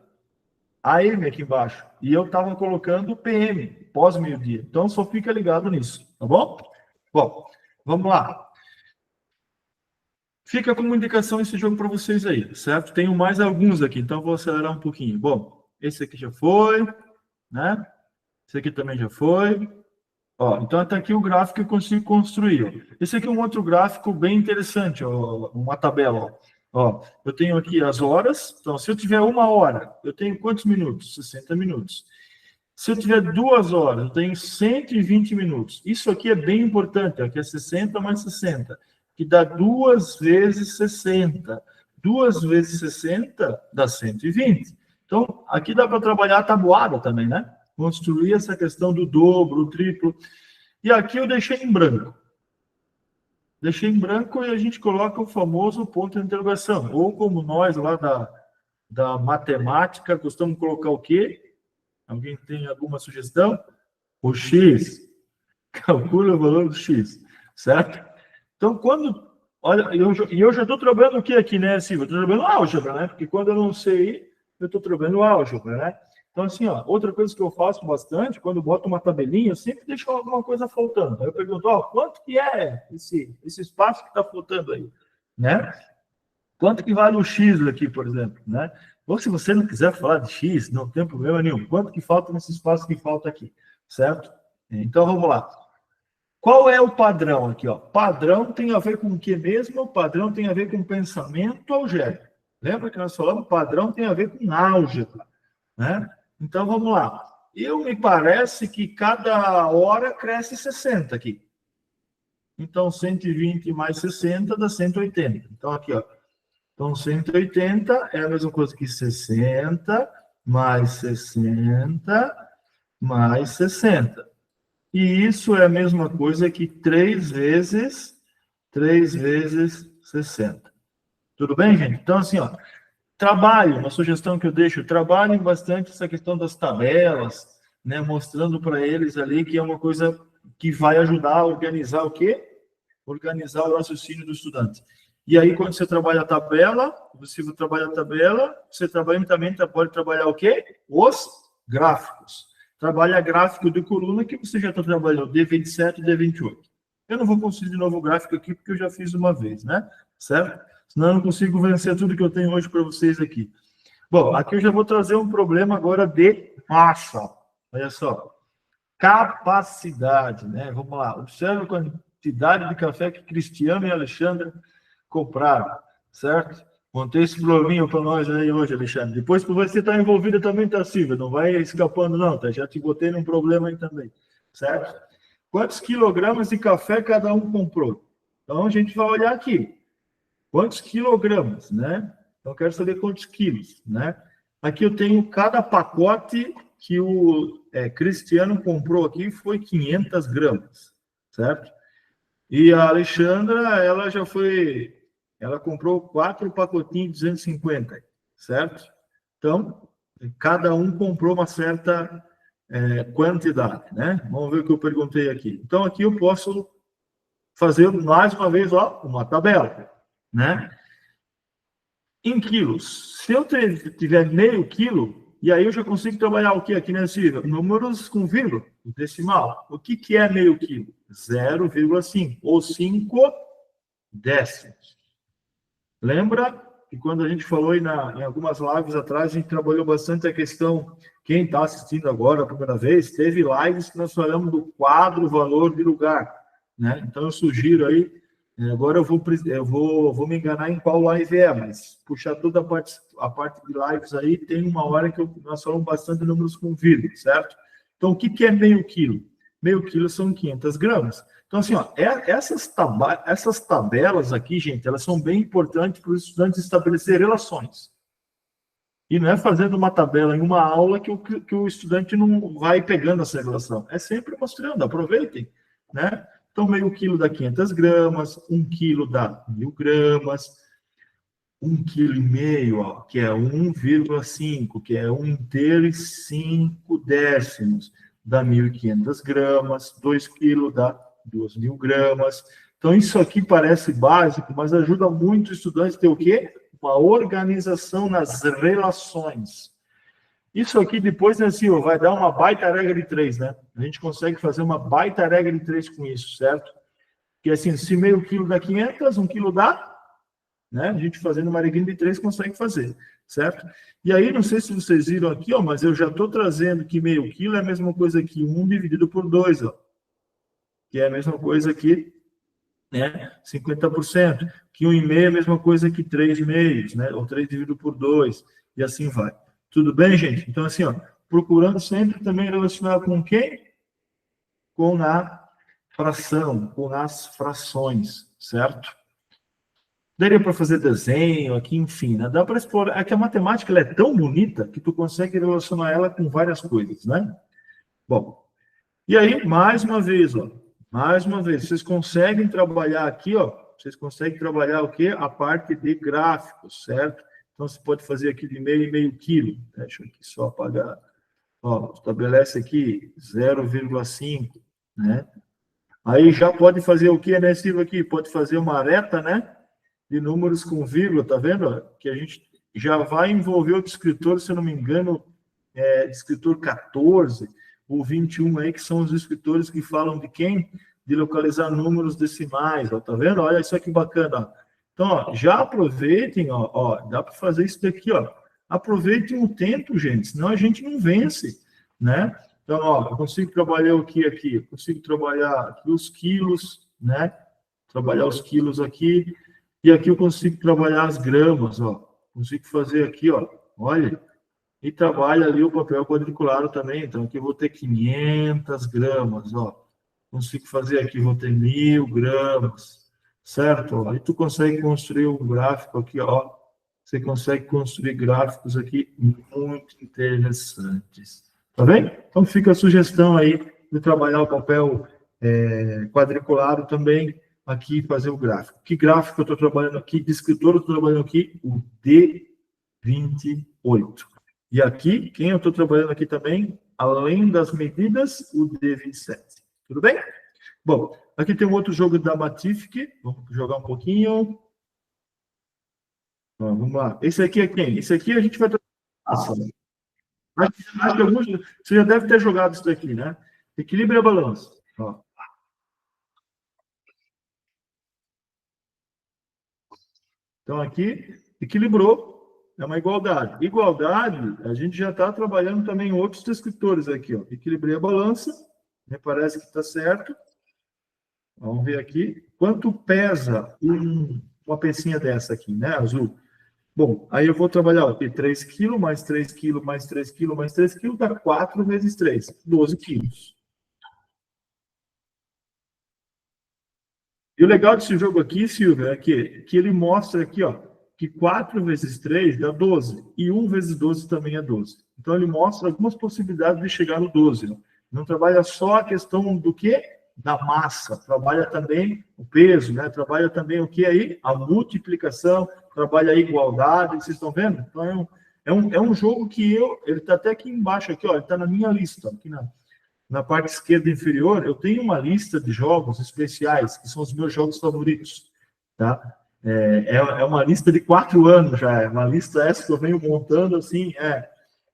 AM aqui embaixo. E eu estava colocando PM, pós-meio-dia. Então, só fica ligado nisso, tá bom? Bom, vamos lá. Fica como indicação esse jogo para vocês aí, certo? Tenho mais alguns aqui, então vou acelerar um pouquinho. Bom, esse aqui já foi, né? Esse aqui também já foi. Ó, então, até aqui o gráfico que eu consigo construir. Esse aqui é um outro gráfico bem interessante, ó, uma tabela. Ó, eu tenho aqui as horas. Então, se eu tiver 1 hora, eu tenho quantos minutos? 60 minutos. Se eu tiver 2 horas, eu tenho 120 minutos. Isso aqui é bem importante, aqui é 60 mais 60, que dá 2 vezes 60. 2 vezes 60 dá 120. Então, aqui dá para trabalhar a tabuada também, né? Construir essa questão do dobro, o triplo. E aqui eu deixei em branco. Deixei em branco e a gente coloca o famoso ponto de interrogação. Ou como nós lá da matemática costumamos colocar o quê? Alguém tem alguma sugestão? O X. Calcula o valor do X. Certo? Então, quando... Olha, eu já estou trabalhando o que aqui, né, Silvia? Estou trabalhando álgebra, né? Porque quando eu não sei, eu estou trabalhando álgebra, né? Então, assim, ó, outra coisa que eu faço bastante, quando eu boto uma tabelinha, eu sempre deixo alguma coisa faltando. Aí eu pergunto, ó, quanto que é esse espaço que está faltando aí, né? Quanto que vale o X aqui, por exemplo, né? Ou se você não quiser falar de X, não tem problema nenhum. Quanto que falta nesse espaço que falta aqui, certo? Então, vamos lá. Qual é o padrão aqui, ó? Padrão tem a ver com o que mesmo? O padrão tem a ver com pensamento algébrico. Lembra que nós falamos? Padrão tem a ver com álgebra, né? Então, vamos lá. Me parece que cada hora cresce 60 aqui. Então, 120 mais 60 dá 180. Então, aqui, ó. Então, 180 é a mesma coisa que 60 mais 60 mais 60. E isso é a mesma coisa que 3 vezes 60. Tudo bem, gente? Então, assim, ó. Trabalho, uma sugestão que eu deixo, trabalhem bastante essa questão das tabelas, né, mostrando para eles ali que é uma coisa que vai ajudar a organizar o quê? Organizar o raciocínio do estudante. E aí, quando você trabalha a tabela, você também pode trabalhar o quê? Os gráficos. Trabalha gráfico de coluna que você já está trabalhando, D27 e D28. Eu não vou construir de novo o gráfico aqui, porque eu já fiz uma vez, né? Certo? Senão eu não consigo vencer tudo que eu tenho hoje para vocês aqui. Bom, aqui eu já vou trazer um problema agora de massa. Olha só. Capacidade, né? Vamos lá. Observe a quantidade de café que Cristiano e Alexandre compraram, certo? Montei esse probleminha para nós aí hoje, Alexandre. Depois que você está envolvida também, tá, Silvia? Não vai escapando, não, tá? Já te botei num problema aí também, certo? Quantos quilogramas de café cada um comprou? Então, a gente vai olhar aqui. Quantos quilogramas, né? Então, eu quero saber quantos quilos, né? Aqui eu tenho cada pacote que o Cristiano comprou aqui foi 500 gramas, certo? E a Alexandra, ela comprou 4 pacotinhos de 250, certo? Então, cada um comprou uma certa quantidade, né? Vamos ver o que eu perguntei aqui. Então, aqui eu posso fazer mais uma vez, ó, uma tabela, né? Em quilos. Se eu tiver meio quilo, e aí eu já consigo trabalhar o que aqui, né, Silvia? Números com vírgula, decimal. O que é meio quilo? 0,5 ou 5 décimos. Lembra que quando a gente falou em algumas lives atrás, a gente trabalhou bastante a questão, quem está assistindo agora a primeira vez, teve lives que nós falamos do quadro valor de lugar, né? Então eu sugiro aí, agora eu vou me enganar em qual live é, mas puxar toda a parte de lives aí, tem uma hora que nós falamos bastante de números com vírgula, certo? Então o que é meio quilo? Meio quilo são 500 gramas. Então, assim, ó, essas tabelas aqui, gente, elas são bem importantes para os estudantes estabelecer relações. E não é fazendo uma tabela em uma aula que o estudante não vai pegando essa relação. É sempre mostrando, aproveitem, né? Então, meio quilo dá 500 gramas, 1 quilo dá 1.000 gramas, 1,5 kg, ó, que é 1,5, que é 1,5 dá 1.500 gramas, 2 quilos dá 2.000 gramas. Então, isso aqui parece básico, mas ajuda muito o estudante a ter o quê? Uma organização nas relações. Isso aqui depois, né, Silvio, vai dar uma baita regra de 3, né? A gente consegue fazer uma baita regra de 3 com isso, certo? Que assim, se meio quilo dá 500, 1 quilo dá, né? A gente fazendo uma regrinha de 3 consegue fazer, certo? E aí, não sei se vocês viram aqui, ó, mas eu já estou trazendo que meio quilo é a mesma coisa que 1 dividido por 2, ó. Que é a mesma coisa que, né, 50%. Que 1,5 é a mesma coisa que 3,5, né? Ou 3 dividido por 2, e assim vai. Tudo bem, gente? Então, assim, ó, procurando sempre também relacionar com quem? Com a fração, com as frações, certo? Daria para fazer desenho aqui, enfim, né? Dá para explorar. É que a matemática ela é tão bonita que tu consegue relacionar ela com várias coisas, né? Bom, e aí, mais uma vez, ó, vocês conseguem trabalhar aqui, ó, vocês conseguem trabalhar o quê? A parte de gráficos, certo? Então, você pode fazer aqui de meio e meio quilo. Deixa eu aqui só apagar. Ó, estabelece aqui 0,5, né? Aí já pode fazer o quê, né, Silvio, aqui? Pode fazer uma reta, né? De números com vírgula, tá vendo? Que a gente já vai envolver o descritor, se eu não me engano, descritor 14 ou 21 aí, que são os escritores que falam de quem? De localizar números decimais, ó, tá vendo? Olha isso aqui bacana, ó. Então, ó, já aproveitem, ó, dá para fazer isso daqui, ó. Aproveitem o tempo, gente, senão a gente não vence, né? Então, ó, eu consigo trabalhar o que aqui? Eu consigo trabalhar aqui os quilos, né? Trabalhar os quilos aqui, e aqui eu consigo trabalhar as gramas, ó. Consigo fazer aqui, ó, olha, e trabalha ali o papel quadriculado também. Então, aqui eu vou ter 500 gramas, ó. Consigo fazer aqui, vou ter 1.000 gramas, certo? Aí tu consegue construir um gráfico aqui, ó. Você consegue construir gráficos aqui muito interessantes. Tá bem? Então, fica a sugestão aí de trabalhar o papel quadriculado também, aqui fazer o gráfico. Que gráfico eu estou trabalhando aqui? De escritor eu estou trabalhando aqui? O D28. E aqui, quem eu estou trabalhando aqui também, além das medidas, o D27. Tudo bem? Bom, aqui tem um outro jogo da Matific. Vamos jogar um pouquinho. Vamos lá. Esse aqui é quem? Esse aqui a gente vai... Acho que alguns... Você já deve ter jogado isso daqui, né? Equilíbrio e balança. Ó. Então, aqui, equilibrou, é uma igualdade. Igualdade, a gente já está trabalhando também em outros descritores aqui, ó. Equilibrei a balança, me parece que está certo. Vamos ver aqui. Quanto pesa uma pecinha dessa aqui, né, azul? Bom, aí eu vou trabalhar aqui 3 kg, mais 3 kg, mais 3 kg, mais 3 kg, dá 4 vezes 3, 12 quilos. E o legal desse jogo aqui, Silvio, é que ele mostra aqui, ó, que 4 vezes 3 dá 12, e 1 vezes 12 também é 12. Então, ele mostra algumas possibilidades de chegar no 12. Né? Não trabalha só a questão do quê? Da massa, trabalha também o peso, né? Trabalha também o que aí? A multiplicação, trabalha a igualdade, vocês estão vendo? Então, é um jogo que ele está até aqui embaixo, aqui, ó, ele está na minha lista, aqui na parte esquerda inferior, eu tenho uma lista de jogos especiais, que são os meus jogos favoritos, tá? É uma lista de 4 anos já, é uma lista essa que eu venho montando, assim,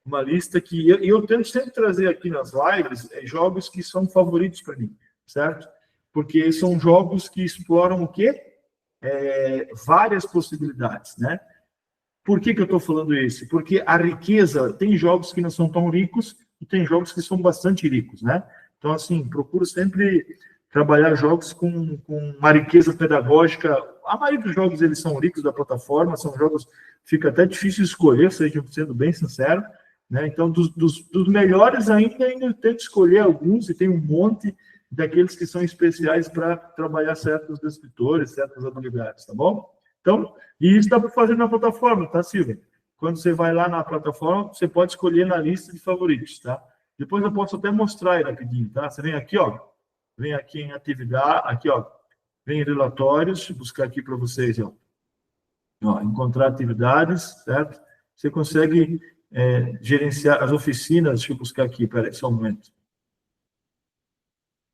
uma lista que... eu tento sempre trazer aqui nas lives jogos que são favoritos para mim, certo? Porque são jogos que exploram o quê? Várias possibilidades, né? Por que eu estou falando isso? Porque a riqueza, tem jogos que não são tão ricos e tem jogos que são bastante ricos, né? Então, assim, procuro sempre trabalhar jogos com uma riqueza pedagógica. A maioria dos jogos, eles são ricos da plataforma, são jogos, fica até difícil escolher, sendo bem sincero, né? Então, dos melhores ainda eu tento escolher alguns, e tem um monte daqueles que são especiais para trabalhar certos descritores, certas habilidades, tá bom? Então, e isso dá para fazer na plataforma, tá, Silvia? Quando você vai lá na plataforma, você pode escolher na lista de favoritos, tá? Depois eu posso até mostrar aí rapidinho, tá? Você vem aqui, ó, vem aqui em atividade, aqui, ó, vem em relatórios, deixa eu buscar aqui para vocês, ó. Ó, encontrar atividades, certo? Você consegue gerenciar as oficinas, deixa eu buscar aqui, peraí, só um momento.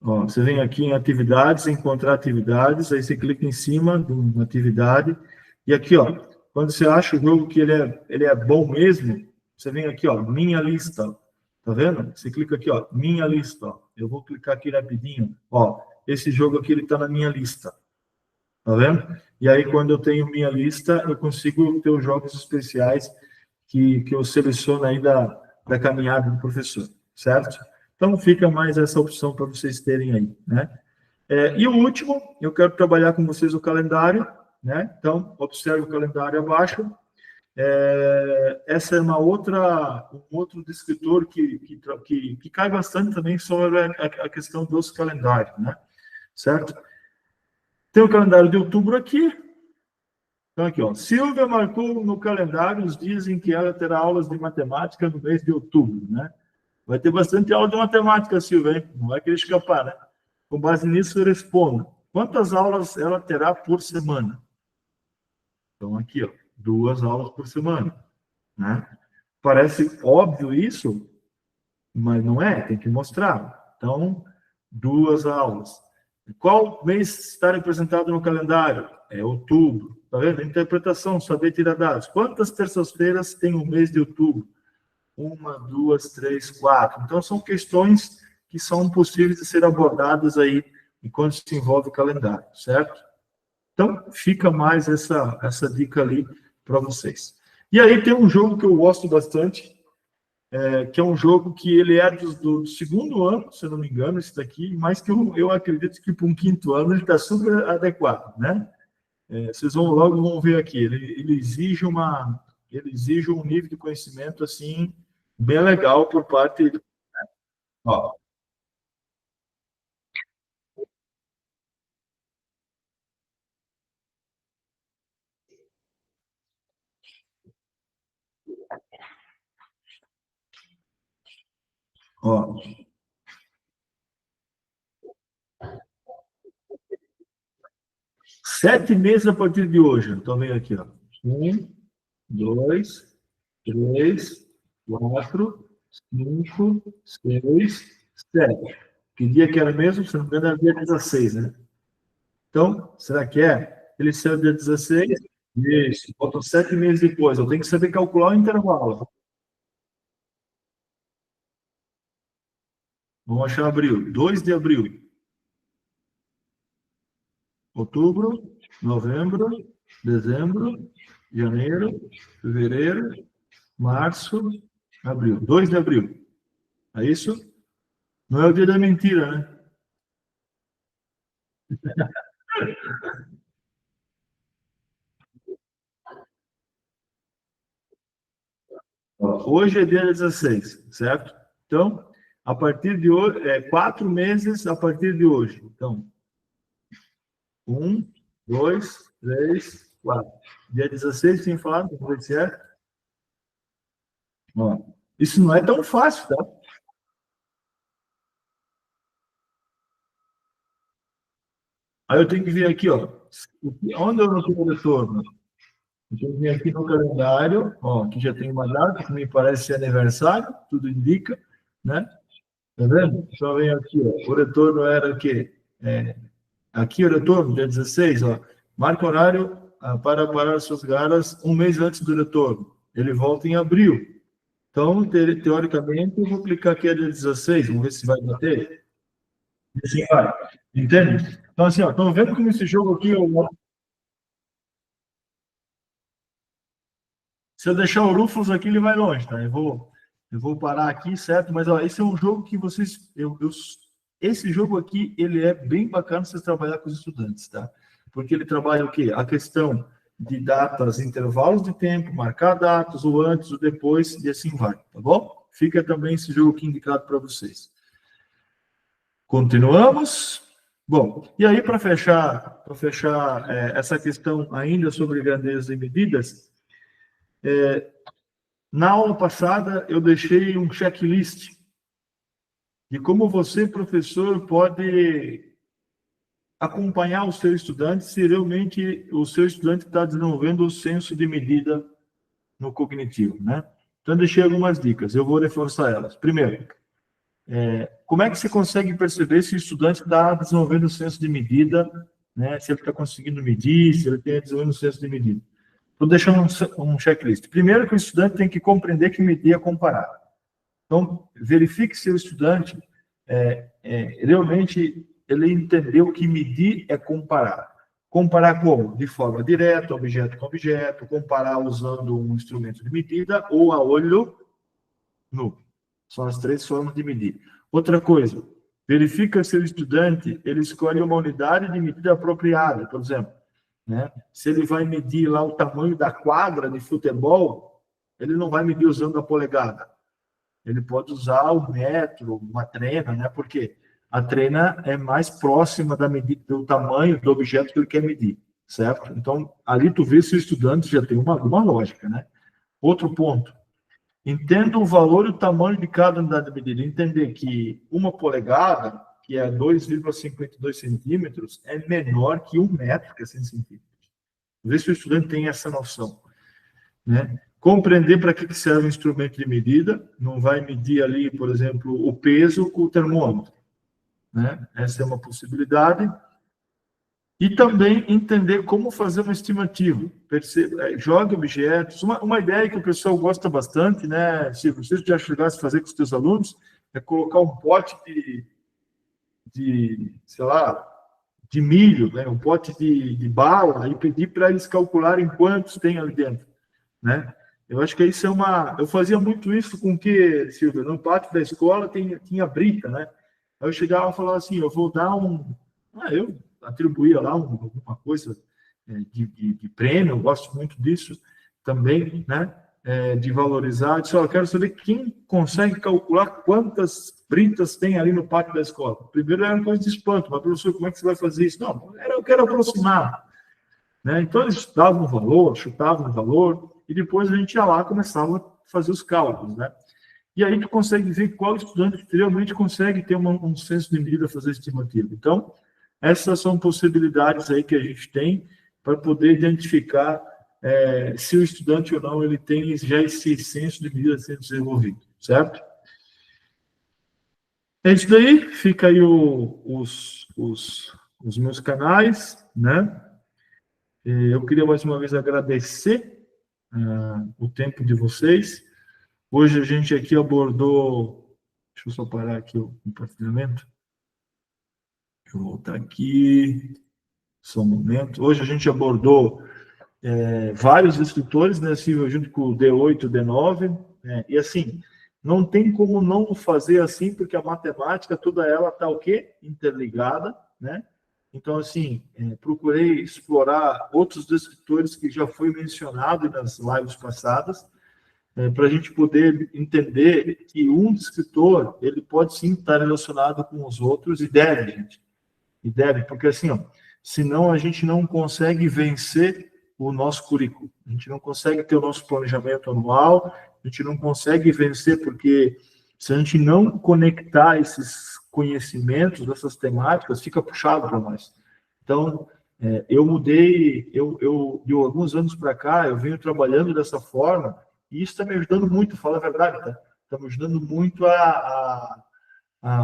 Ó, você vem aqui em atividades, encontrar atividades, aí você clica em cima de uma atividade, e aqui, ó, quando você acha o jogo que ele é bom mesmo, você vem aqui, ó, minha lista, tá vendo? Você clica aqui, ó, minha lista, ó. Eu vou clicar aqui rapidinho, ó, esse jogo aqui, ele tá na minha lista, tá vendo? E aí, quando eu tenho minha lista, eu consigo ter os jogos especiais que eu seleciono aí da caminhada do professor, certo? Então, fica mais essa opção para vocês terem aí, né? E o último, eu quero trabalhar com vocês o calendário, né? Então, observe o calendário abaixo. Essa é um outro descritor que cai bastante também sobre a questão dos calendários, né? Certo? Tem o calendário de outubro aqui. Então, aqui, ó. Silvia marcou no calendário os dias em que ela terá aulas de matemática no mês de outubro, né? Vai ter bastante aula de matemática, Silvia, hein? Não vai querer escapar, né? Com base nisso, eu respondo. Quantas aulas ela terá por semana? Então, aqui, ó. 2 aulas por semana, né? Parece óbvio isso, mas não é, tem que mostrar. Então, 2 aulas. Qual mês está representado no calendário? É outubro. Tá vendo? Interpretação, saber tirar dados. Quantas terças-feiras tem o mês de outubro? 1, 2, 3, 4. Então, são questões que são possíveis de ser abordadas aí enquanto se envolve o calendário, certo? Então, fica mais essa dica ali para vocês. E aí tem um jogo que eu gosto bastante, que é um jogo que ele é do segundo ano, se eu não me engano, esse daqui, mas que eu acredito que para um quinto ano ele está super adequado, né? Vocês vão ver aqui, ele exige um nível de conhecimento, assim, bem legal por parte... Ó, ó, 7 meses a partir de hoje. Então, vem aqui, ó. 1, 2, 3, 4, 5, 6, 7. Que dia que era mesmo? Se não me engano, era dia 16, né? Então, será que é? Ele saiu dia 16? Isso. Faltam 7 meses depois. Eu tenho que saber calcular o intervalo. Vamos achar abril. 2 de abril. Outubro, novembro, dezembro, janeiro, fevereiro, março, abril. 2 de abril. É isso? Não é o dia da mentira, né? Hoje é dia 16, certo? Então, a partir de hoje, 4 meses a partir de hoje. Então, 1, 2, 3, 4. Dia 16, tinha falado, vamos ver se é. Ó, isso não é tão fácil, tá? Aí eu tenho que vir aqui, ó. Onde eu não tenho retorno? Eu tenho que vir aqui no calendário, ó, que já tem uma data, que me parece ser aniversário, tudo indica, né? Tá vendo? Só vem aqui, ó. O retorno era o quê? Aqui o retorno, dia 16, ó. Marca horário para parar suas garras um mês antes do retorno. Ele volta em abril. Então, teoricamente, eu vou clicar aqui a dia 16, vamos ver se vai bater. E assim vai. Entende? Então, assim, ó, estão vendo como esse jogo aqui, se eu deixar o Rufus aqui, ele vai longe, tá? Eu vou parar aqui, certo? Mas, ó, esse é um jogo que vocês... esse jogo aqui, ele é bem bacana vocês trabalhar com os estudantes, tá? Porque ele trabalha o quê? A questão de datas, intervalos de tempo, marcar datas, o antes, o depois, e assim vai, tá bom? Fica também esse jogo aqui indicado para vocês. Continuamos. Bom, e aí para fechar essa questão ainda sobre grandeza e medidas, na aula passada eu deixei um checklist de como você, professor, pode acompanhar o seu estudante se realmente o seu estudante está desenvolvendo o senso de medida no cognitivo, né? Então, eu deixei algumas dicas, eu vou reforçar elas. Primeiro, como é que você consegue perceber se o estudante está desenvolvendo o senso de medida, né? Se ele está conseguindo medir, se ele está desenvolvendo o senso de medida. Estou deixando um checklist. Primeiro, que o estudante tem que compreender que medir é comparar. Então, verifique se o estudante realmente ele entendeu que medir é comparar. Comparar como? De forma direta, objeto com objeto, comparar usando um instrumento de medida ou a olho nu. São as 3 formas de medir. Outra coisa, verifica se o estudante ele escolhe uma unidade de medida apropriada, por exemplo. Né? Se ele vai medir lá o tamanho da quadra de futebol, ele não vai medir usando a polegada. Ele pode usar o metro, uma trena, né? Porque a trena é mais próxima da medida do tamanho do objeto que ele quer medir, certo? Então, ali tu vê se o estudante já tem alguma lógica, né? Outro ponto, entenda o valor e o tamanho de cada unidade de medida. Entender que 1 polegada, que é 2,52 centímetros, é menor que 1 metro, que é 100 centímetros. Vê se o estudante tem essa noção, né? Compreender para que serve o instrumento de medida. Não vai medir ali, por exemplo, o peso com o termômetro, né? Essa é uma possibilidade. E também entender como fazer uma estimativa. Jogue objetos. Uma ideia que o pessoal gosta bastante, né, se você já chegasse a fazer com os seus alunos, é colocar um pote sei lá, de milho, né, um pote de bala, e pedir para eles calcularem quantos tem ali dentro, né? Eu acho que isso eu fazia muito isso com que, Silvio, no pátio da escola tinha brita, né? Aí eu chegava e falava assim, eu vou dar eu atribuía lá alguma coisa de prêmio, eu gosto muito disso também, né? De valorizar. Eu disse, eu quero saber quem consegue calcular quantas britas tem ali no pátio da escola. Primeiro era uma coisa de espanto, mas professor, como é que você vai fazer isso? Não, eu quero aproximar, né? Então eles davam um valor, chutavam um valor, e depois a gente ia lá e começava a fazer os cálculos, né? E aí tu consegue ver qual estudante realmente consegue ter um senso de medida, fazer estimativa. Então, essas são possibilidades aí que a gente tem para poder identificar se o estudante ou não ele tem já esse senso de medida sendo desenvolvido, certo? É isso daí, fica aí os meus canais, né? Eu queria mais uma vez agradecer o tempo de vocês. Hoje a gente aqui abordou... Deixa eu só parar aqui o compartilhamento. Deixa eu voltar aqui. Só um momento. Hoje a gente abordou vários escritores, né, Silvio, junto com o D8, o D9, né, e assim, não tem como não fazer assim, porque a matemática, toda ela está o quê? Interligada, né? Então, assim, procurei explorar outros escritores que já foi mencionado nas lives passadas, para a gente poder entender que um escritor, ele pode sim estar relacionado com os outros, e deve, gente. E deve, porque assim, senão a gente não consegue vencer o nosso currículo. A gente não consegue ter o nosso planejamento anual, a gente não consegue vencer, porque se a gente não conectar esses conhecimentos, dessas temáticas, fica puxado para nós. Então, eu mudei, de alguns anos para cá, eu venho trabalhando dessa forma, e isso está me ajudando muito, fala a verdade, tá? Está me ajudando muito a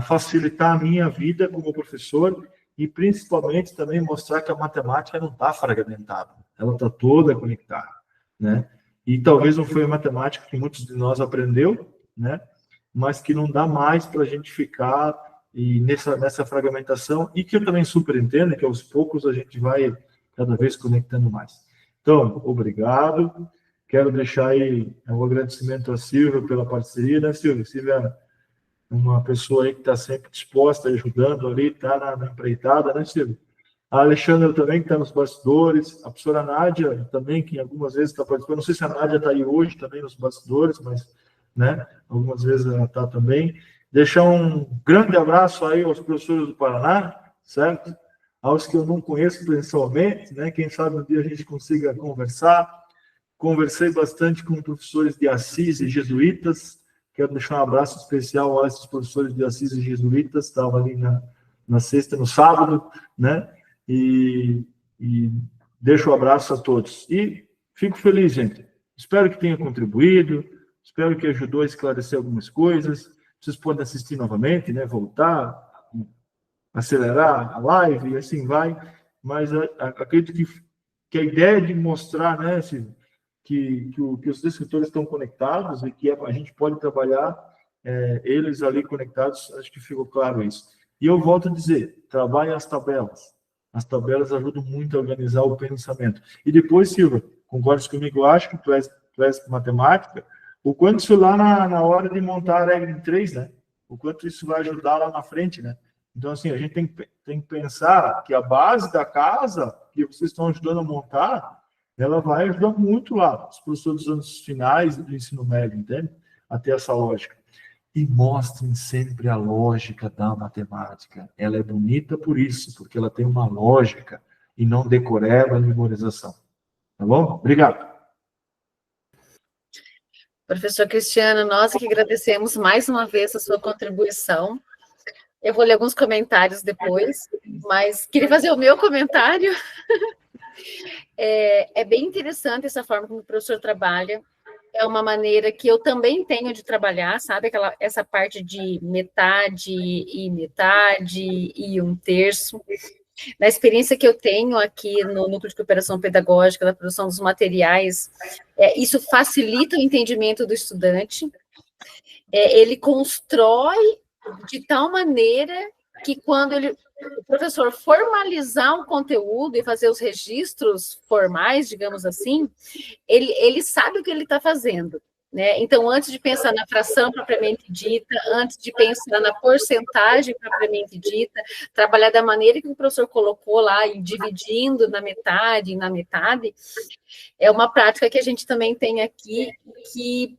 facilitar a minha vida como professor, e principalmente também mostrar que a matemática não está fragmentada, ela está toda conectada, né? E talvez não foi a matemática que muitos de nós aprendeu, né? Mas que não dá mais para a gente ficar nessa fragmentação, e que eu também super entendo, que aos poucos a gente vai cada vez conectando mais. Então, obrigado. Quero deixar aí um agradecimento a Silvia pela parceria, né, Silvia? Silvia é uma pessoa aí que está sempre disposta, ajudando ali, está na empreitada, né, Silvio? A Alexandra também, que está nos bastidores, a professora Nádia também, que algumas vezes está participando, não sei se a Nádia está aí hoje também nos bastidores, mas, né, algumas vezes ela está também. Deixar um grande abraço aí aos professores do Paraná, certo? Aos que eu não conheço pessoalmente, né? Quem sabe um dia a gente consiga conversar. Conversei bastante com professores de Assis e jesuítas. Quero deixar um abraço especial a esses professores de Assis e jesuítas. Estava ali na sexta, no sábado, né? E deixo um abraço a todos. E fico feliz, gente. Espero que tenha contribuído, espero que ajudou a esclarecer algumas coisas. Vocês podem assistir novamente, né? Voltar, acelerar a live e assim vai. Mas acredito que a ideia de mostrar, né, Silvio, que os escritores estão conectados e que a gente pode trabalhar eles ali conectados, acho que ficou claro isso. E eu volto a dizer, trabalhem as tabelas. As tabelas ajudam muito a organizar o pensamento. E depois, Silvia, concordas comigo? Eu acho que tu és matemática, o quanto isso lá na hora de montar a regra em 3, né? O quanto isso vai ajudar lá na frente, né? Então, assim, a gente tem que pensar que a base da casa que vocês estão ajudando a montar, ela vai ajudar muito lá, os professores dos anos finais do ensino médio, entende? A ter essa lógica. E mostrem sempre a lógica da matemática. Ela é bonita por isso, porque ela tem uma lógica e não decoreba a memorização. Tá bom? Obrigado. Professor Cristiano, nós que agradecemos mais uma vez a sua contribuição. Eu vou ler alguns comentários depois, mas queria fazer o meu comentário. É bem interessante essa forma como o professor trabalha. É uma maneira que eu também tenho de trabalhar, sabe? Essa parte de metade e um terço. Na experiência que eu tenho aqui no Núcleo de Cooperação Pedagógica, da produção dos materiais, isso facilita o entendimento do estudante. Ele constrói de tal maneira que quando o professor formalizar o conteúdo e fazer os registros formais, digamos assim, ele sabe o que ele está fazendo. Né? Então, antes de pensar na fração propriamente dita, antes de pensar na porcentagem propriamente dita, trabalhar da maneira que o professor colocou lá, e dividindo na metade, é uma prática que a gente também tem aqui, que,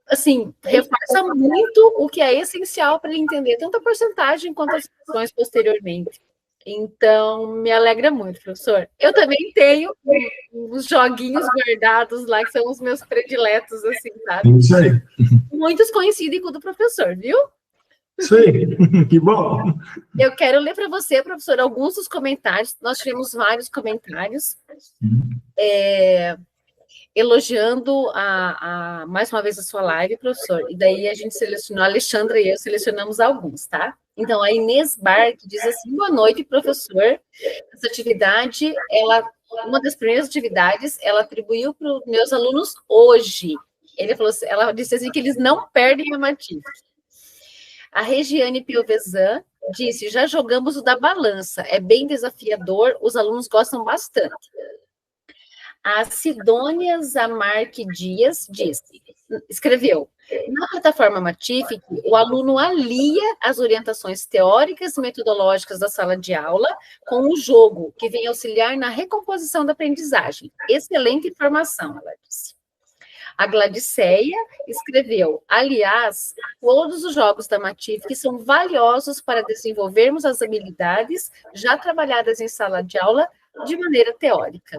assim, reforça muito o que é essencial para ele entender tanto a porcentagem quanto as frações posteriormente. Então, me alegra muito, professor. Eu também tenho uns joguinhos guardados lá, que são os meus prediletos, assim, sabe? Isso aí. Muitos coincidem com o do professor, viu? Isso aí, que bom. Eu quero ler para você, professor, alguns dos comentários. Nós tivemos vários comentários elogiando mais uma vez a sua live, professor. E daí a gente selecionou, a Alexandra e eu selecionamos alguns, tá? Então, a Inês Barque diz assim: boa noite, professor. Essa atividade, uma das primeiras atividades, ela atribuiu para os meus alunos hoje. Ela disse assim que eles não perdem a Matif. A Regiane Piovesan disse: já jogamos o da balança, é bem desafiador, os alunos gostam bastante. A Sidônia Zamarque Dias escreveu: na plataforma Matific, o aluno alia as orientações teóricas e metodológicas da sala de aula com o jogo, que vem auxiliar na recomposição da aprendizagem. Excelente informação, ela disse. A Gladiceia escreveu: aliás, todos os jogos da Matific são valiosos para desenvolvermos as habilidades já trabalhadas em sala de aula de maneira teórica.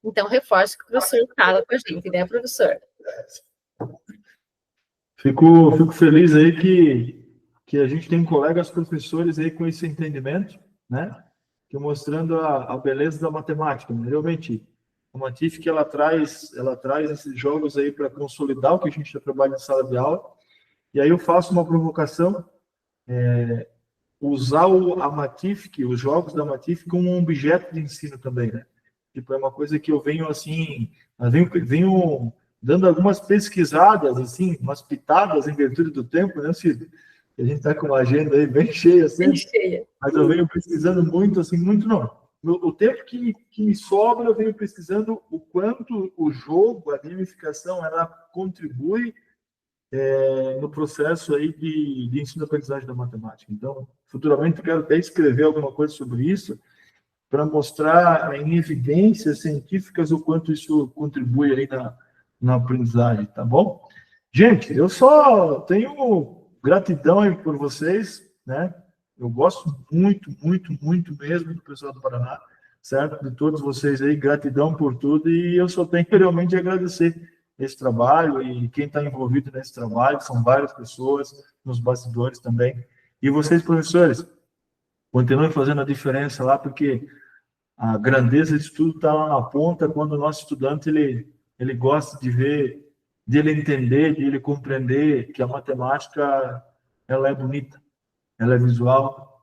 Então, reforço que o professor fala com a gente, né, professor? Fico feliz aí que a gente tem colegas professores aí com esse entendimento, né? Que mostrando a beleza da matemática, né? Realmente, a Matific, ela traz esses jogos aí para consolidar o que a gente já trabalha em sala de aula. E aí eu faço uma provocação, usar a Matific, os jogos da Matific, como um objeto de ensino também, né? Tipo, é uma coisa que eu venho, assim, venho dando algumas pesquisadas, assim, umas pitadas em virtude do tempo, né, Cid? A gente está com uma agenda aí bem cheia, assim. Bem cheia. Mas eu venho pesquisando muito, assim, muito não. O tempo que me sobra, eu venho pesquisando o quanto o jogo, a gamificação, ela contribui no processo aí de ensino-aprendizagem da matemática. Então, futuramente, eu quero até escrever alguma coisa sobre isso, para mostrar em evidências científicas o quanto isso contribui aí na aprendizagem, tá bom? Gente, eu só tenho gratidão aí por vocês, né? Eu gosto muito, muito, muito mesmo do pessoal do Paraná, certo? De todos vocês aí, gratidão por tudo, e eu só tenho realmente de agradecer esse trabalho e quem está envolvido nesse trabalho, são várias pessoas, nos bastidores também. E vocês, professores, continuem fazendo a diferença lá, porque a grandeza de tudo está lá na ponta, quando o nosso estudante ele gosta de ver, de ele entender, de ele compreender que a matemática ela é bonita, ela é visual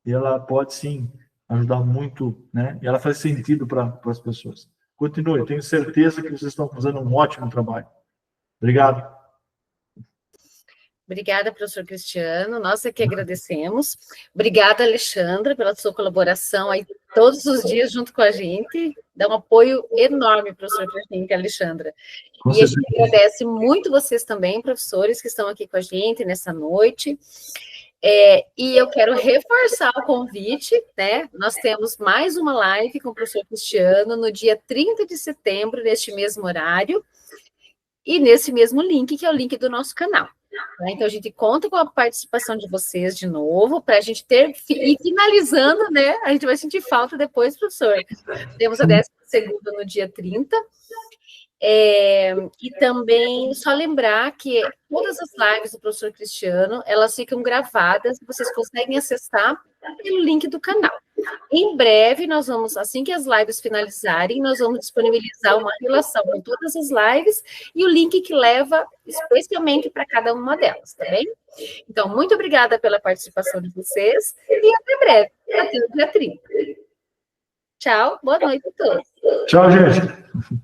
e ela pode sim ajudar muito, né? E ela faz sentido para as pessoas. Continue, tenho certeza que vocês estão fazendo um ótimo trabalho. Obrigado. Obrigada, professor Cristiano. Nós é que agradecemos. Obrigada, Alexandra, pela sua colaboração aí todos os dias junto com a gente. Dá um apoio enorme, professor Cristiano e Alexandra. E a gente agradece muito vocês também, professores, que estão aqui com a gente nessa noite. E eu quero reforçar o convite, né? Nós temos mais uma live com o professor Cristiano no dia 30 de setembro, neste mesmo horário, e nesse mesmo link, que é o link do nosso canal. Então, a gente conta com a participação de vocês de novo, para a gente e finalizando, né? A gente vai sentir falta depois, professor. Temos a 12ª no dia 30. E também só lembrar que todas as lives do professor Cristiano, elas ficam gravadas, vocês conseguem acessar pelo link do canal. Em breve, nós vamos, assim que as lives finalizarem, nós vamos disponibilizar uma relação com todas as lives e o link que leva especialmente para cada uma delas, tá bem? Então, muito obrigada pela participação de vocês e até breve, até o dia 30. Tchau, boa noite a todos. Tchau, gente.